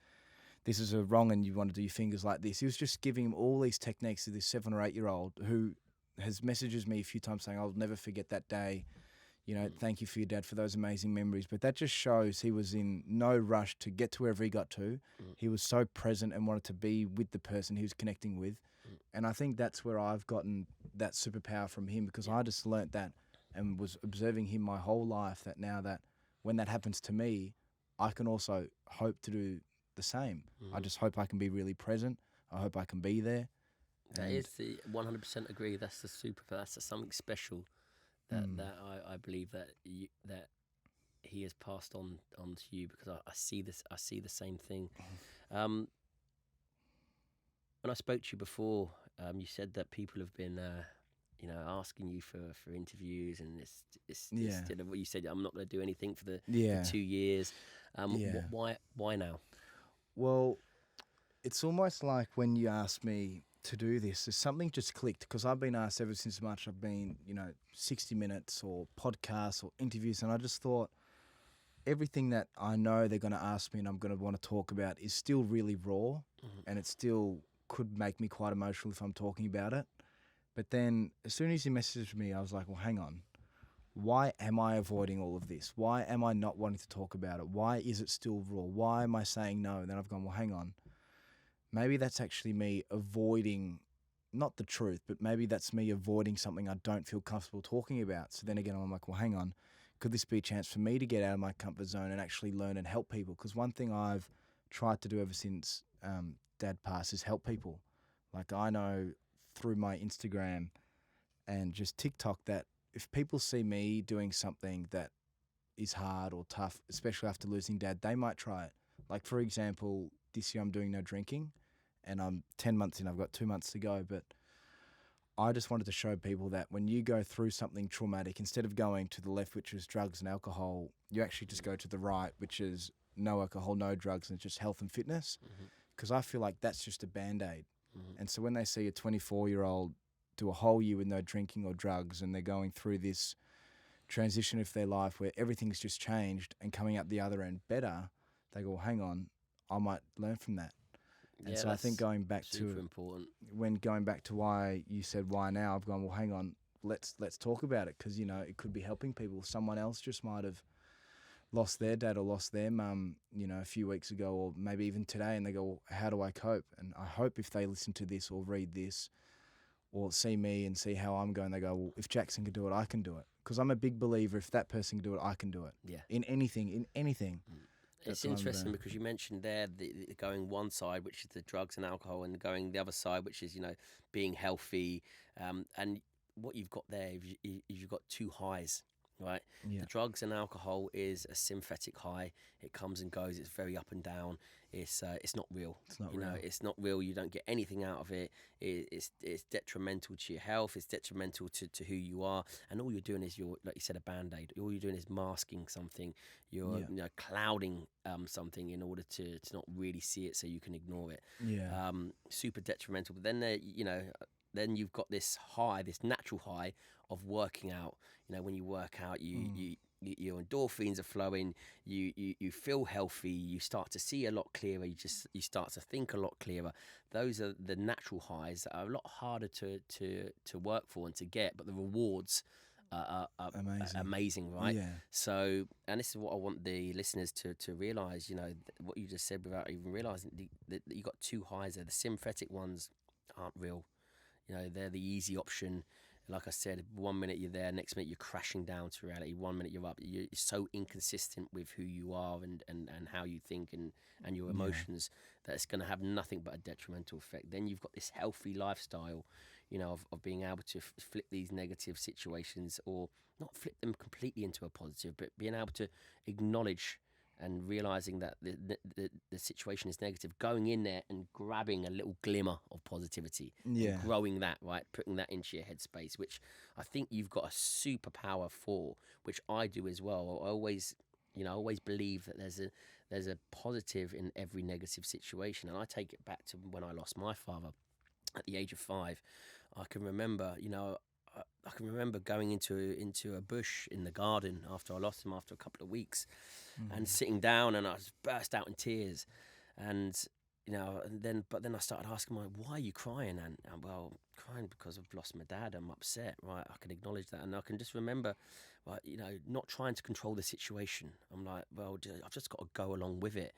This is a wrong and you want to do your fingers like this. He was just giving him all these techniques to this 7 or 8 year old who has messages me a few times saying, I'll never forget that day. Thank you for your dad for those amazing memories. But that just shows he was in no rush to get to wherever he got to. He was so present and wanted to be with the person he was connecting with. And I think that's where I've gotten that superpower from him, because I just learnt that and was observing him my whole life, that now that when that happens to me, I can also hope to do the same. I just hope I can be really present. I hope I can be there. That is the 100% agree. That's the that's something special that I believe that he has passed on to you, because I see this. I see the same thing. When I spoke to you before, you said that people have been asking you for interviews, and it's still what you said. I'm not going to do anything for the 2 years. Why now? Well, it's almost like when you asked me to do this, there's something just clicked, because I've been asked ever since March. I've been 60 minutes or podcasts or interviews, and I just thought everything that I know they're going to ask me and I'm going to want to talk about is still really raw, and it still could make me quite emotional if I'm talking about it. But then as soon as you messaged me, I was like, well, hang on. Why am I avoiding all of this? Why am I not wanting to talk about it? Why is it still raw? Why am I saying no? And then I've gone, well, hang on. Maybe that's actually me avoiding, not the truth, but maybe that's me avoiding something I don't feel comfortable talking about. So then again, I'm like, well, hang on. Could this be a chance for me to get out of my comfort zone and actually learn and help people? Because one thing I've tried to do ever since Dad passed is help people. Like, I know through my Instagram and just TikTok that if people see me doing something that is hard or tough, especially after losing Dad, they might try it. Like, for example, this year I'm doing no drinking, and I'm 10 months in. I've got 2 months to go, but I just wanted to show people that when you go through something traumatic, instead of going to the left, which is drugs and alcohol, you actually just go to the right, which is no alcohol, no drugs, and just health and fitness. Because I feel like that's just a Band-Aid. And so when they see a 24-year-old do a whole year with no drinking or drugs, and they're going through this transition of their life where everything's just changed and coming out the other end better, they go, well, hang on, I might learn from that. And Yeah, so I think going back super important. going back to why you said why now, I've gone, well, hang on, let's talk about it, because, you know, it could be helping people. Someone else just might have lost their dad or lost their mum, you know, a few weeks ago, or maybe even today, and they go, well, how do I cope? And I hope if they listen to this or read this or see me and see how I'm going, they go, well, if Jackson can do it, I can do it. Because I'm a big believer, if that person can do it, I can do it. Yeah. In anything. It's interesting because you mentioned there the going one side, which is the drugs and alcohol, and going the other side, which is, you know, being healthy. And what you've got there is you've got two highs, right? Yeah. The drugs and alcohol is a synthetic high. It comes and goes. It's very up and down. It's not real. It's not you real. know, it's not real. You don't get anything out of it. It's detrimental to your health. It's detrimental to who you are. And all you're doing is like you said, a Band-Aid. All you're doing is masking something. You're you know, clouding something in order to not really see it, so you can ignore it. Yeah. Super detrimental. But then you know, then you've got this high, this natural high of working out. You know, when you work out, your endorphins are flowing. You feel healthy. You start to see a lot clearer. You start to think a lot clearer. Those are the natural highs that are a lot harder to work for and to get, but the rewards are amazing, right? Yeah. So, and this is what I want the listeners to realise. You know, what you just said without even realising that you got two highs there. The synthetic ones aren't real. You know, they're the easy option. Like I said, 1 minute you're there, next minute you're crashing down to reality. 1 minute you're up. You're so inconsistent with who you are and how you think and your emotions that it's going to have nothing but a detrimental effect. Then you've got this healthy lifestyle, you know, of being able to flip these negative situations, or not flip them completely into a positive, but being able to acknowledge and realizing that the situation is negative, going in there and grabbing a little glimmer of positivity, and growing that, right, putting that into your headspace, which I think you've got a superpower for, which I do as well. I always believe that there's a positive in every negative situation, and I take it back to when I lost my father at the age of 5. I can remember, you know, I can remember going into a bush in the garden after I lost him after a couple of weeks, and sitting down, and I just burst out in tears, and you know, but then I started asking why are you crying? And well, crying because I've lost my dad. I'm upset, right? I can acknowledge that, and I can just remember, right, you know, not trying to control the situation. I'm like, well, I've just got to go along with it.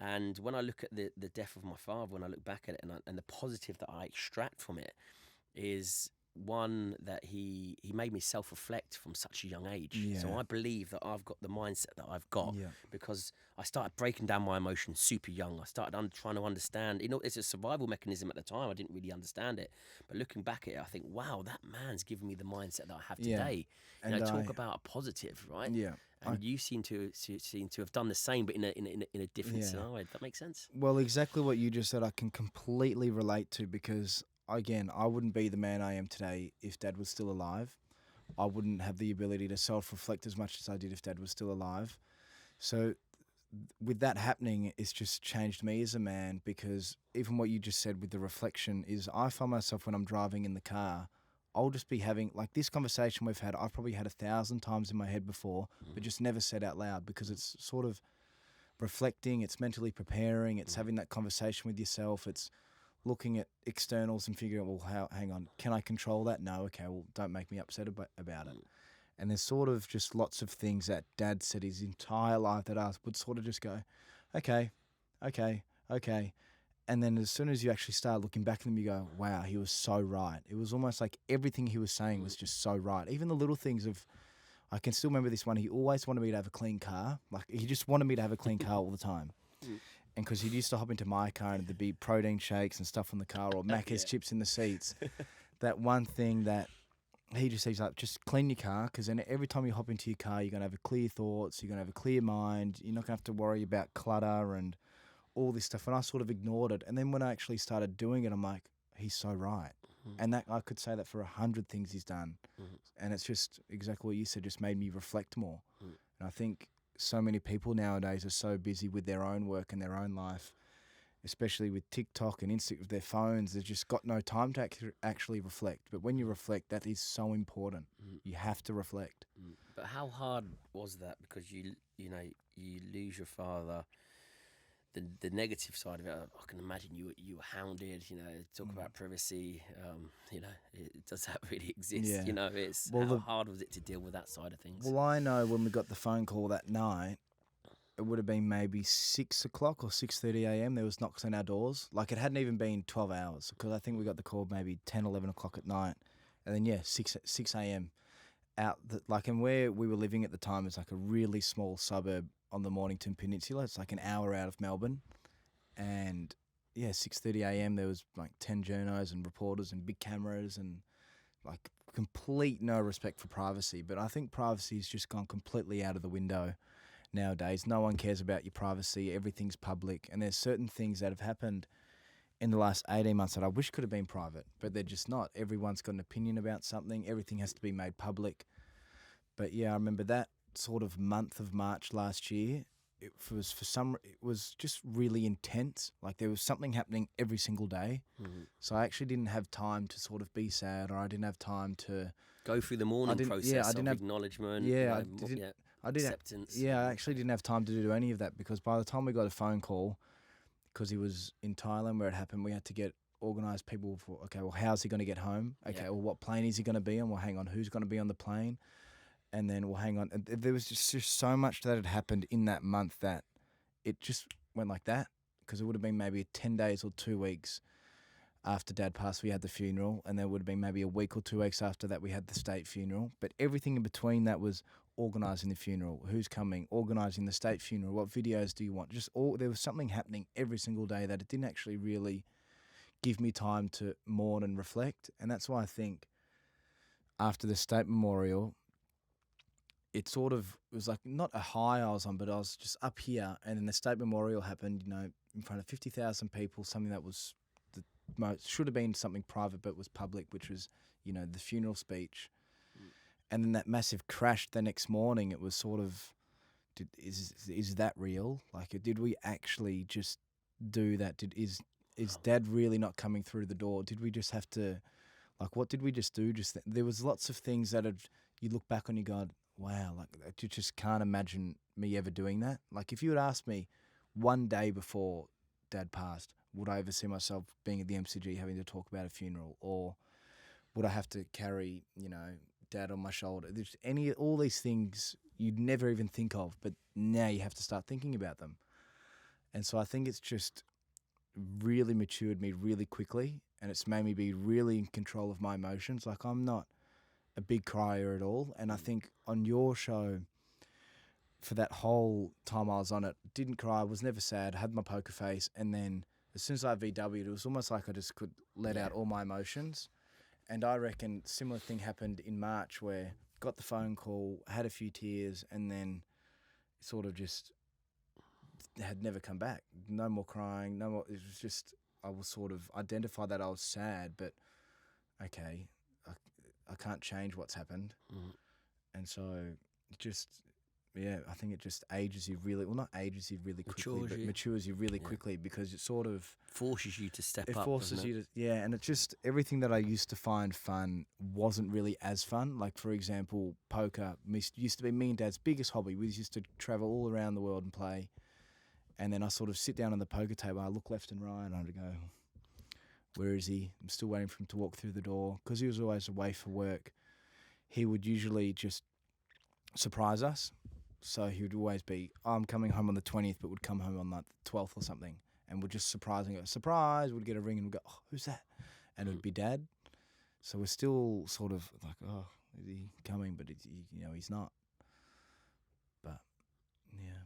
And when I look at the death of my father, when I look back at it, and the positive that I extract from it is, one, that he made me self-reflect from such a young age. So I believe that I've got the mindset that I've got because I started breaking down my emotions super young. I started trying to understand, you know, it's a survival mechanism at the time. I didn't really understand it, but looking back at it, I think, wow, that man's given me the mindset that I have today. And you know, talk about a positive, right? And you seem to have done the same, but in a different scenario. That makes sense? Well, exactly what you just said, I can completely relate to, because again, I wouldn't be the man I am today if Dad was still alive. I wouldn't have the ability to self-reflect as much as I did if Dad was still alive. So with that happening, it's just changed me as a man, because even what you just said with the reflection is, I find myself when I'm driving in the car, I'll just be having, like this conversation we've had, I've probably had 1,000 times in my head before, but just never said out loud, because it's sort of reflecting, it's mentally preparing, it's having that conversation with yourself, it's looking at externals and figuring out, well, hang on, can I control that? No, okay, well, don't make me upset about it. And there's sort of just lots of things that Dad said his entire life that I would sort of just go, okay. And then as soon as you actually start looking back at them, you go, wow, he was so right. It was almost like everything he was saying was just so right. Even the little things of, I can still remember this one, he always wanted me to have a clean car. Like, he just wanted me to have a clean car all the time. And because he used to hop into my car and there'd be protein shakes and stuff in the car, or Macca's chips in the seats. That one thing that he just says, like, just clean your car, because then every time you hop into your car, you're going to have clear thoughts, you're going to have a clear mind, you're not going to have to worry about clutter and all this stuff. And I sort of ignored it. And then when I actually started doing it, I'm like, he's so right. And that I could say that for 100 things he's done. Mm. And it's just exactly what you said, just made me reflect more. Mm. And I think so many people nowadays are so busy with their own work and their own life, especially with TikTok and Insta with their phones. They've just got no time to actually reflect. But when you reflect, that is so important. You have to reflect. But how hard was that? Because you lose your father. The negative side of it, I can imagine you were hounded. Talk about privacy. Does that really exist? Yeah. It's Well, how hard was it to deal with that side of things? Well, I know when we got the phone call that night, it would have been maybe 6 o'clock or 6:30 a.m. There was knocks on our doors. Like, it hadn't even been 12 hours because I think we got the call maybe 10, 11 o'clock at night. And then, 6 a.m. And where we were living at the time is like a really small suburb on the Mornington Peninsula. It's like an hour out of Melbourne. And 6:30 a.m. there was like 10 journos and reporters and big cameras and like complete no respect for privacy. But I think privacy has just gone completely out of the window nowadays. No one cares about your privacy. Everything's public. And there's certain things that have happened in the last 18 months that I wish could have been private, but they're just not. Everyone's got an opinion about something. Everything has to be made public. But I remember that sort of month of March last year. It was just really intense. Like, there was something happening every single day. So I actually didn't have time to sort of be sad, or I didn't have time to go through the mourning process of acknowledgement. Acceptance. I actually didn't have time to do any of that because by the time we got a phone call, because he was in Thailand where it happened, we had to get organised people for, okay, well, how's he going to get home? Okay, well, what plane is he going to be on? Well, hang on, who's going to be on the plane? And then, well, hang on. And there was just so much that had happened in that month that it just went like that, because it would have been maybe 10 days or 2 weeks after Dad passed, we had the funeral, and there would have been maybe a week or 2 weeks after that we had the state funeral. But everything in between that was organising the funeral, who's coming, organising the state funeral, what videos do you want? There was something happening every single day that it didn't actually really give me time to mourn and reflect. And that's why I think after the state memorial, it sort of was like not a high I was on, but I was just up here, and then the state memorial happened, in front of 50,000 people, something that was should have been something private but was public, which was, the funeral speech. And then that massive crash the next morning, it was sort of, is that real? Like, did we actually just do that? Is Dad really not coming through the door? Did we just have to, like, what did we just do? There was lots of things that you look back on, you go, wow, like, you just can't imagine me ever doing that. Like, if you had asked me one day before Dad passed, would I ever see myself being at the MCG having to talk about a funeral, or would I have to carry, Dad on my shoulder? There's all these things you'd never even think of, but now you have to start thinking about them. And so I think it's just really matured me really quickly, and it's made me be really in control of my emotions. Like, I'm not a big crier at all, and I think on your show, for that whole time I was on it, didn't cry, was never sad, had my poker face, and then as soon as I VW'd, it was almost like I just could let out all my emotions. And I reckon similar thing happened in March, where got the phone call, had a few tears, and then sort of just had never come back. No more crying, no more. It was just, I was sort of identified that I was sad, but okay, I can't change what's happened. And so just, I think it just ages you really, well, not ages you really quickly, but matures you really quickly, because it sort of forces you to step up. It forces you to, and it just, everything that I used to find fun wasn't really as fun. Like, for example, poker used to be me and Dad's biggest hobby. We used to travel all around the world and play. And then I sort of sit down on the poker table, I look left and right, and I'd go, where is he? I'm still waiting for him to walk through the door. Because he was always away for work, he would usually just surprise us. So he would always be, I'm coming home on the 20th, but would come home on like the 12th or something. And would just surprise, we'd get a ring and we'd go, oh, who's that? And it would be Dad. So we're still sort of like, oh, is he coming? But he's not. But yeah.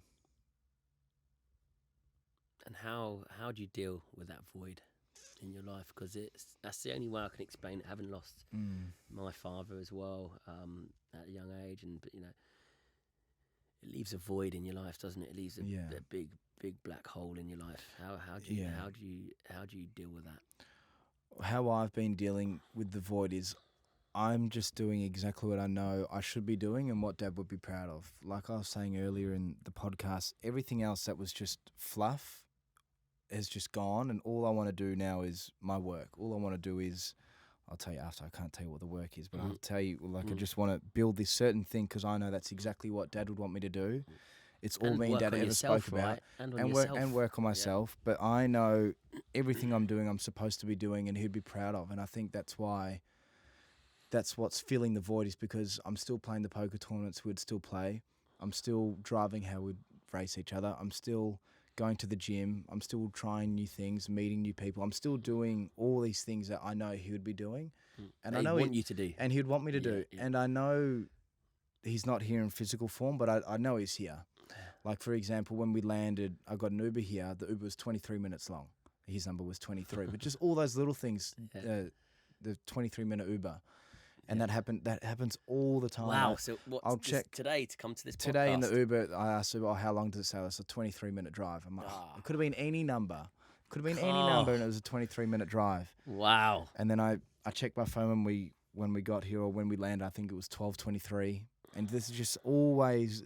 And how do you deal with that void in your life? Because that's the only way I can explain it. Having lost my father as well at a young age, and it leaves a void in your life, doesn't it? It leaves a big black hole in your life. How do you deal with that? how I've been dealing with the void is I'm just doing exactly what I know I should be doing and what Dad would be proud of. Like I was saying earlier in the podcast, everything else that was just fluff has just gone, and all I want to do now is my work. All I want to do is, I'll tell you after, I can't tell you what the work is, but I'll tell you, like, I just want to build this certain thing because I know that's exactly what Dad would want me to do. It's all me and Dad ever spoke about. And work on myself. But I know everything I'm doing, I'm supposed to be doing, and he'd be proud of. And I think that's why, that's what's filling the void, is because I'm still playing the poker tournaments we'd still play. I'm still driving how we'd race each other. I'm still going to the gym. I'm still trying new things, meeting new people. I'm still doing all these things that I know he would be doing. And I know he'd want you to do. And he'd want me to do. Yeah. And I know he's not here in physical form, but I know he's here. Like, for example, when we landed, I got an Uber here. The Uber was 23 minutes long. His number was 23. But just all those little things, the 23-minute Uber. And that happens all the time. Wow. So I'll check today to come to this podcast? Today in the Uber, I asked Uber, how long does it say? It's a 23-minute drive. I'm like, it could have been any number. And it was a 23-minute drive. Wow. And then I checked my phone when we got here, or when we landed. I think it was 12:23. And this is just always,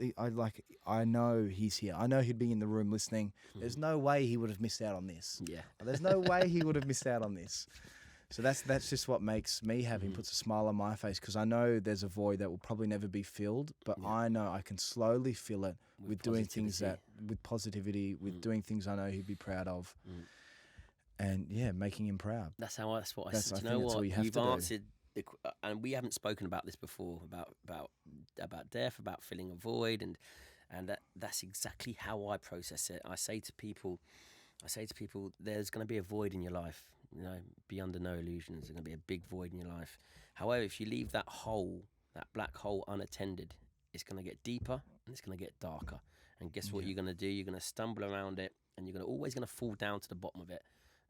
I know he's here. I know he'd be in the room listening. There's no way he would have missed out on this. Yeah. There's no way he would have missed out on this. So that's just what makes me happy, puts a smile on my face, because I know there's a void that will probably never be filled, but I know I can slowly fill it with doing things with positivity, with doing things I know he'd be proud of. And making him proud. That's what I said. You know what? You've answered. And we haven't spoken about this before, about death, about filling a void, and that's exactly how I process it. I say to people, there's going to be a void in your life. You know, be under no illusions. There's going to be a big void in your life. However, if you leave that black hole unattended, it's going to get deeper and it's going to get darker. And guess what you're going to do? You're going to stumble around it, and you're always going to fall down to the bottom of it.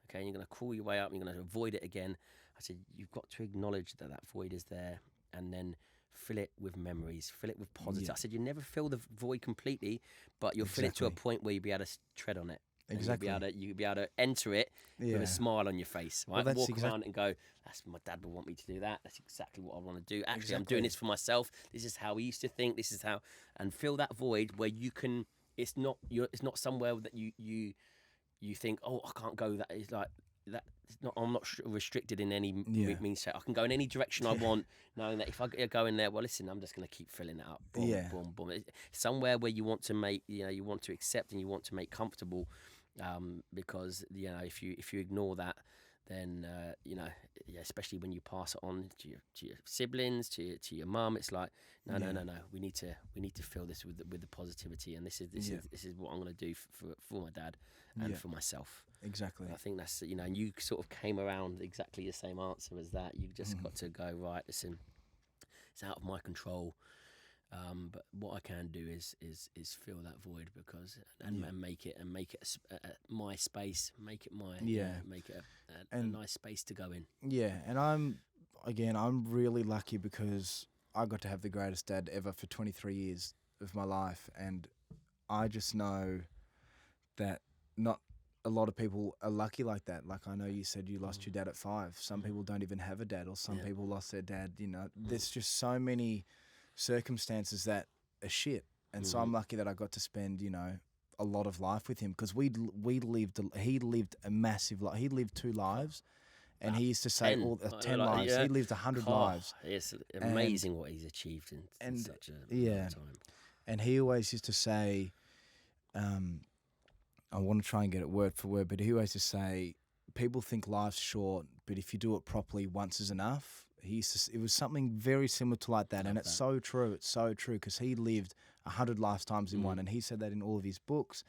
Okay, and you're going to crawl your way up, and you're going to avoid it again. I said, you've got to acknowledge that void is there, and then fill it with memories, fill it with positive. I said, you never fill the void completely, but you'll fill it to a point where you'll be able to tread on it. Exactly. You'll be able to enter it with a smile on your face, right? Well, walk around and go, that's my dad would want me to do that. That's exactly what I want to do. Actually, I'm doing this for myself. This is how he used to think. This is how, and fill that void where you can. It's not somewhere that you think, oh, I can't go. That is like that. I'm not restricted in any means. I can go in any direction I want, knowing that if I go in there, well, listen, I'm just going to keep filling it up. Boom, boom, boom. It's somewhere where you want to make, you want to accept and you want to make comfortable, because if you ignore that, then especially when you pass it on to your siblings, to your mum, it's like no. We need to fill this with the positivity, and this is what I'm going to do for my dad and for myself. Exactly. And I think that's and you sort of came around exactly the same answer as that. You just got to go, right, listen, it's out of my control. But what I can do is fill that void and make it my space, make it my make it a nice space to go in. Yeah, and I'm really lucky because I got to have the greatest dad ever for 23 years of my life, and I just know that not a lot of people are lucky like that. Like I know you said you lost your dad at 5. Some people don't even have a dad, or some people lost their dad. There's just so many circumstances that are shit, and so I'm lucky that I got to spend a lot of life with him, because he lived a massive life. He lived 2 lives, and he used to say 10 lives. He lived 100 lives. It's amazing what he's achieved in such a long time. And he always used to say, I want to try and get it word for word, but he always used to say, people think life's short, but if you do it properly, once is enough. It was something very similar to like that, and it's so true. It's so true, because he lived 100 lifetimes in one, and he said that in all of his books,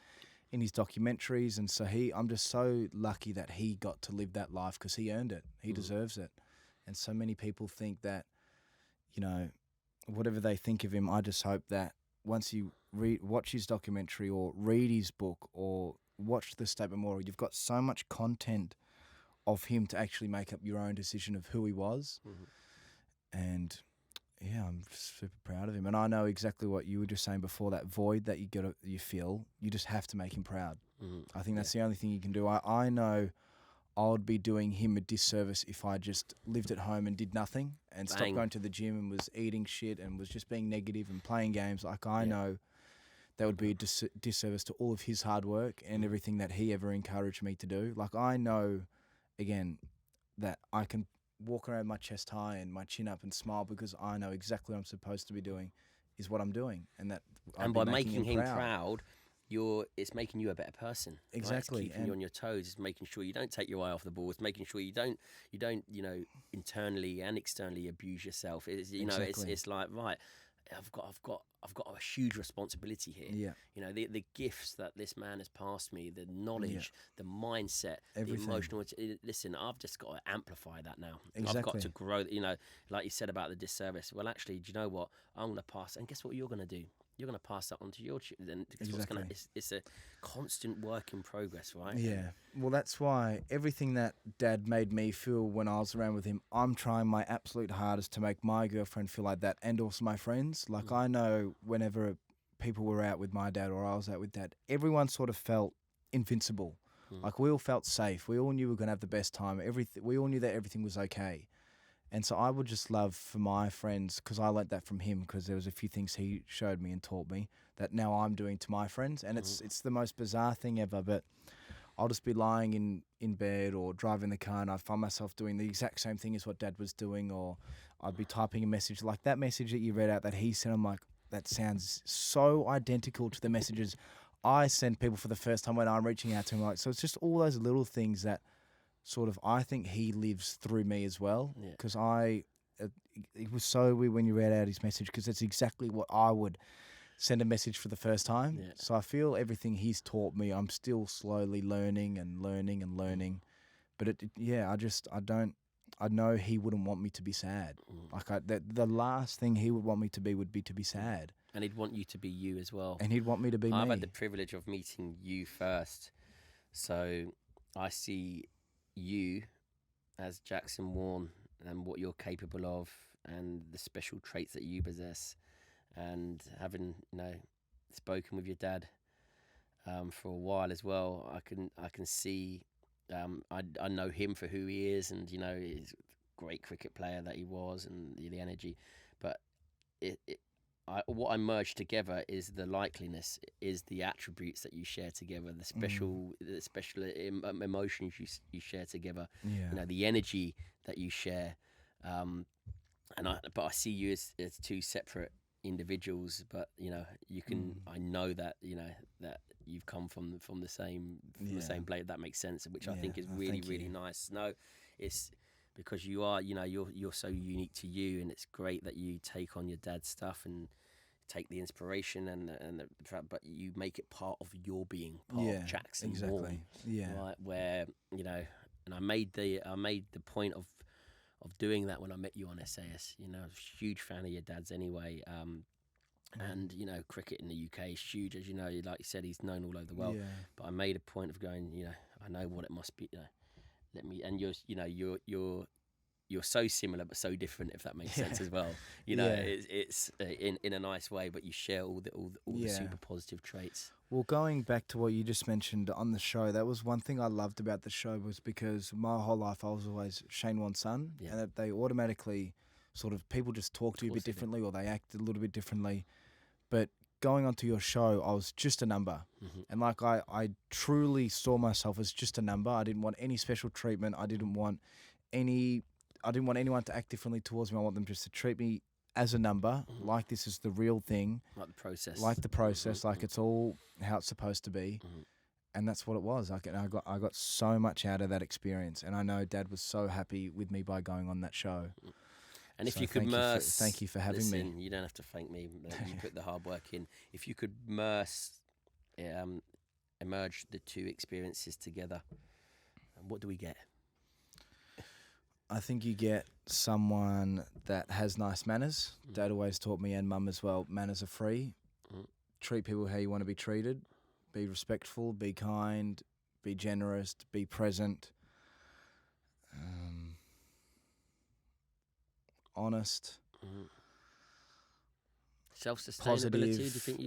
in his documentaries, and so I'm just so lucky that he got to live that life, because he earned it. He deserves it. And so many people think that, whatever they think of him, I just hope that once you watch his documentary or read his book or watch the State Memorial, you've got so much content of him to actually make up your own decision of who he was. And I'm just super proud of him. And I know exactly what you were just saying before, that void that you feel, you just have to make him proud. I think that's the only thing you can do. I know I would be doing him a disservice if I just lived at home and did nothing and stopped Bang. going to the gym and was eating shit and was just being negative and playing games. Like, I Yeah. know that would be a disservice to all of his hard work and everything that he ever encouraged me to do. Like, I know, again, that I can walk around my chest high and my chin up and smile because I know exactly what I'm supposed to be doing is what I'm doing, and that And by making him proud, it's making you a better person. Right? Exactly. It's keeping you on your toes. It's making sure you don't take your eye off the ball. It's making sure you don't internally and externally abuse yourself. It's Exactly. it's like, right, I've got a huge responsibility here. Yeah. You know, the gifts that this man has passed me, the knowledge, the mindset, Everything. the emotional. Listen, I've just got to amplify that now. I've Exactly. got to grow. You know, like you said about the disservice. Well, actually, do you know what? I'm going to pass. And guess what you're going to do? You're going to pass that on to your children. Exactly. It's a constant work in progress, right? Yeah. Well, that's why everything that Dad made me feel when I was around with him, I'm trying my absolute hardest to make my girlfriend feel like that, and also my friends. Like, I know whenever people were out with my dad or I was out with Dad, everyone sort of felt invincible. Like, we all felt safe. We all knew we were going to have the best time. We all knew that everything was okay. And so I would just love for my friends, because I learnt that from him, because there was a few things he showed me and taught me that now I'm doing to my friends. And it's the most bizarre thing ever, but I'll just be lying in bed or driving the car and I find myself doing the exact same thing as what Dad was doing, or I'd be typing a message like that message that you read out that he sent. I'm like, that sounds so identical to the messages I send people for the first time when I'm reaching out to him. Like, so it's just all those little things that sort of, I think he lives through me as well, because it was so weird when you read out his message, because it's exactly what I would send a message for the first time. Yeah. So I feel everything he's taught me, I'm still slowly learning. But I know he wouldn't want me to be sad. Like, the last thing he would want me to be would be to be sad. And he'd want you to be you as well. And he'd want me to be I've me. had the privilege of meeting you first. So I see you as Jackson Warne and what you're capable of and the special traits that you possess. And having, spoken with your dad for a while as well, I can see, I know him for who he is, and he's a great cricket player that he was, and the energy. But what I merged together is the likeliness, is the attributes that you share together, the special emotions you share together. Yeah. The energy that you share. But I see you as two separate individuals, but you can. I know that that you've come from the same blade. That makes sense, which I think is really really nice. No, it's because you are you're so unique to you, and it's great that you take on your dad's stuff and take the inspiration but you make it part of your being, part of Jackson Warne, right? Where and I made the point of doing that when I met you on SAS. I was a huge fan of your dad's anyway. And cricket in the UK is huge, as you know. Like you said, he's known all over the world. Yeah. But I made a point of going. I know what it must be. Let me. And you're so similar but so different, if that makes sense as well. It's in a nice way, but you share all the super positive traits. Well, going back to what you just mentioned on the show, that was one thing I loved about the show, was because my whole life I was always Shane Warne's son, and that they automatically sort of, people just talk to you a bit differently, or they act a little bit differently. But going onto your show, I was just a number. And like, I truly saw myself as just a number. I didn't want any special treatment. I didn't want anyone to act differently towards me. I want them just to treat me as a number, like this is the real thing. Like the process. Like it's all how it's supposed to be. And that's what it was. I got so much out of that experience. And I know Dad was so happy with me by going on that show. And if you could merge... Thank you for having me. You don't have to thank me. You put the hard work in. If you could emerge the two experiences together, what do we get? I think you get someone that has nice manners. Dad always taught me, and Mum as well, manners are free. Treat people how you want to be treated. Be respectful, be kind, be generous, be present. Honest, self-sustainability. Positive. Do you think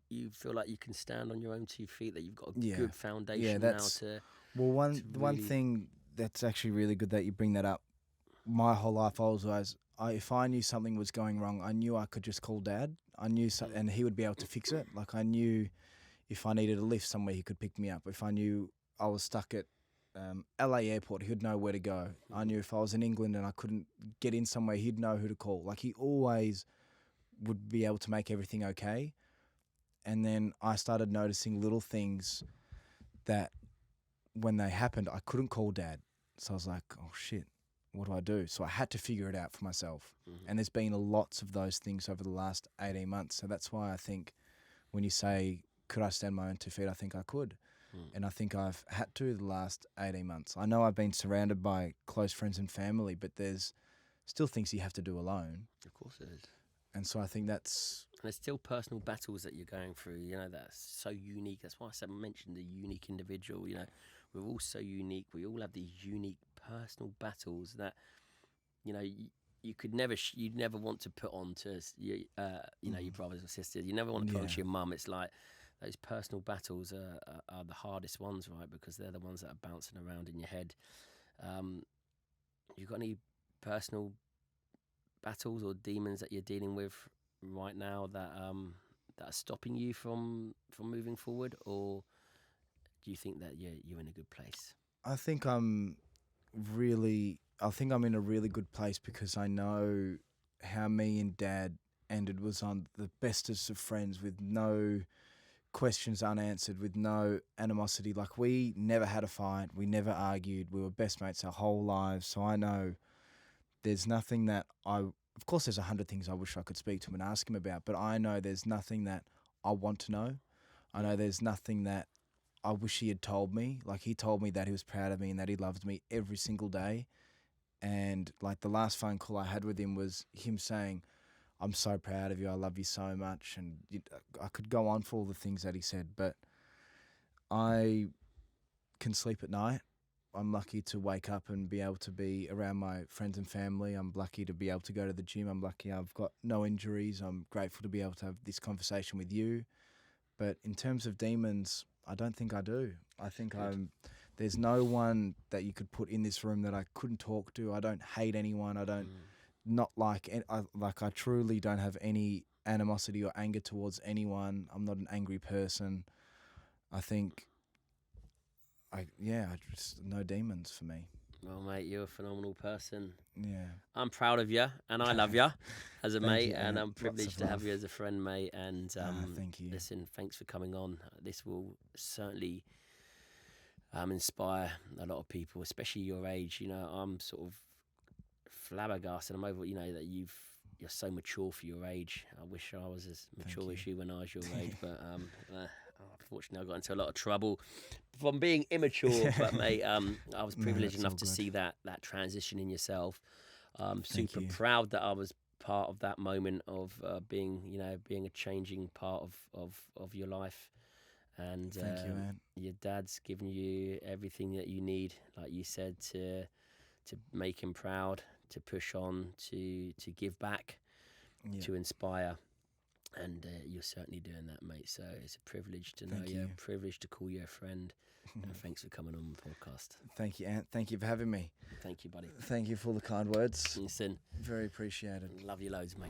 you feel like you can stand on your own 2 feet? That you've got a good foundation now to. Well, one really... thing that's actually really good that you bring that up. My whole life, I was always, if I knew something was going wrong, I knew I could just call Dad. I knew, and he would be able to fix it. Like, I knew if I needed a lift somewhere, he could pick me up. If I knew I was stuck at LA airport, he would know where to go. I knew if I was in England and I couldn't get in somewhere, he'd know who to call. Like, he always would be able to make everything okay. And then I started noticing little things that when they happened, I couldn't call Dad. So I was like, oh shit, what do I do? So I had to figure it out for myself. And there's been lots of those things over the last 18 months. So that's why I think when you say, could I stand my own 2 feet? I think I could. And I think I've had to the last 18 months. I know I've been surrounded by close friends and family, but there's still things you have to do alone. Of course it is. And so I think that's... And there's still personal battles that you're going through, you know, that's so unique. That's why I mentioned the unique individual, you know. We're all so unique. We all have these unique personal battles that, you know, you could never, you'd never want to put on to, you know, your brothers or sisters. You never want to put on to your mum. It's like those personal battles are the hardest ones, right? Because they're the ones that are bouncing around in your head. You got any personal battles or demons that you're dealing with right now that are stopping you from moving forward, or do you think that you're in a good place? I think I'm in a really good place because I know how me and Dad ended was on the bestest of friends, with no questions unanswered, with no animosity. Like, we never had a fight, we never argued, we were best mates our whole lives. So I know there's nothing that of course there's 100 things I wish I could speak to him and ask him about, but I know there's nothing that I want to know. I know there's nothing that I wish he had told me. Like, he told me that he was proud of me and that he loved me every single day. And like, the last phone call I had with him was him saying, I'm so proud of you, I love you so much. And I could go on for all the things that he said, but I can sleep at night. I'm lucky to wake up and be able to be around my friends and family. I'm lucky to be able to go to the gym. I'm lucky I've got no injuries. I'm grateful to be able to have this conversation with you. But in terms of demons, I don't think I do. I think there's no one that you could put in this room that I couldn't talk to. I don't hate anyone. I don't I truly don't have any animosity or anger towards anyone. I'm not an angry person. I think just no demons for me. Well, mate, you're a phenomenal person. Yeah. I'm proud of you, and I love you as a mate, you, and mate. I'm privileged to have you as a friend, mate. And thank you. listen, thanks for coming on. This will certainly inspire a lot of people, especially your age. You know, I'm sort of flabbergasted. I'm over, you know, that you're so mature for your age. I wish I was as mature as you when I was your age, but unfortunately, I got into a lot of trouble from being immature. But mate, I was privileged enough to see that transition in yourself. Super proud that I was part of that moment of being a changing part of your life. And thank you, man. Your dad's given you everything that you need, like you said, to make him proud, to push on, to give back, to inspire. And you're certainly doing that, mate. So it's a privilege to know you, a privilege to call you a friend. And thanks for coming on the podcast. Thank you, Ant. Thank you for having me. Thank you, buddy. Thank you for all the kind words. Listen, very appreciated. Love you loads, mate.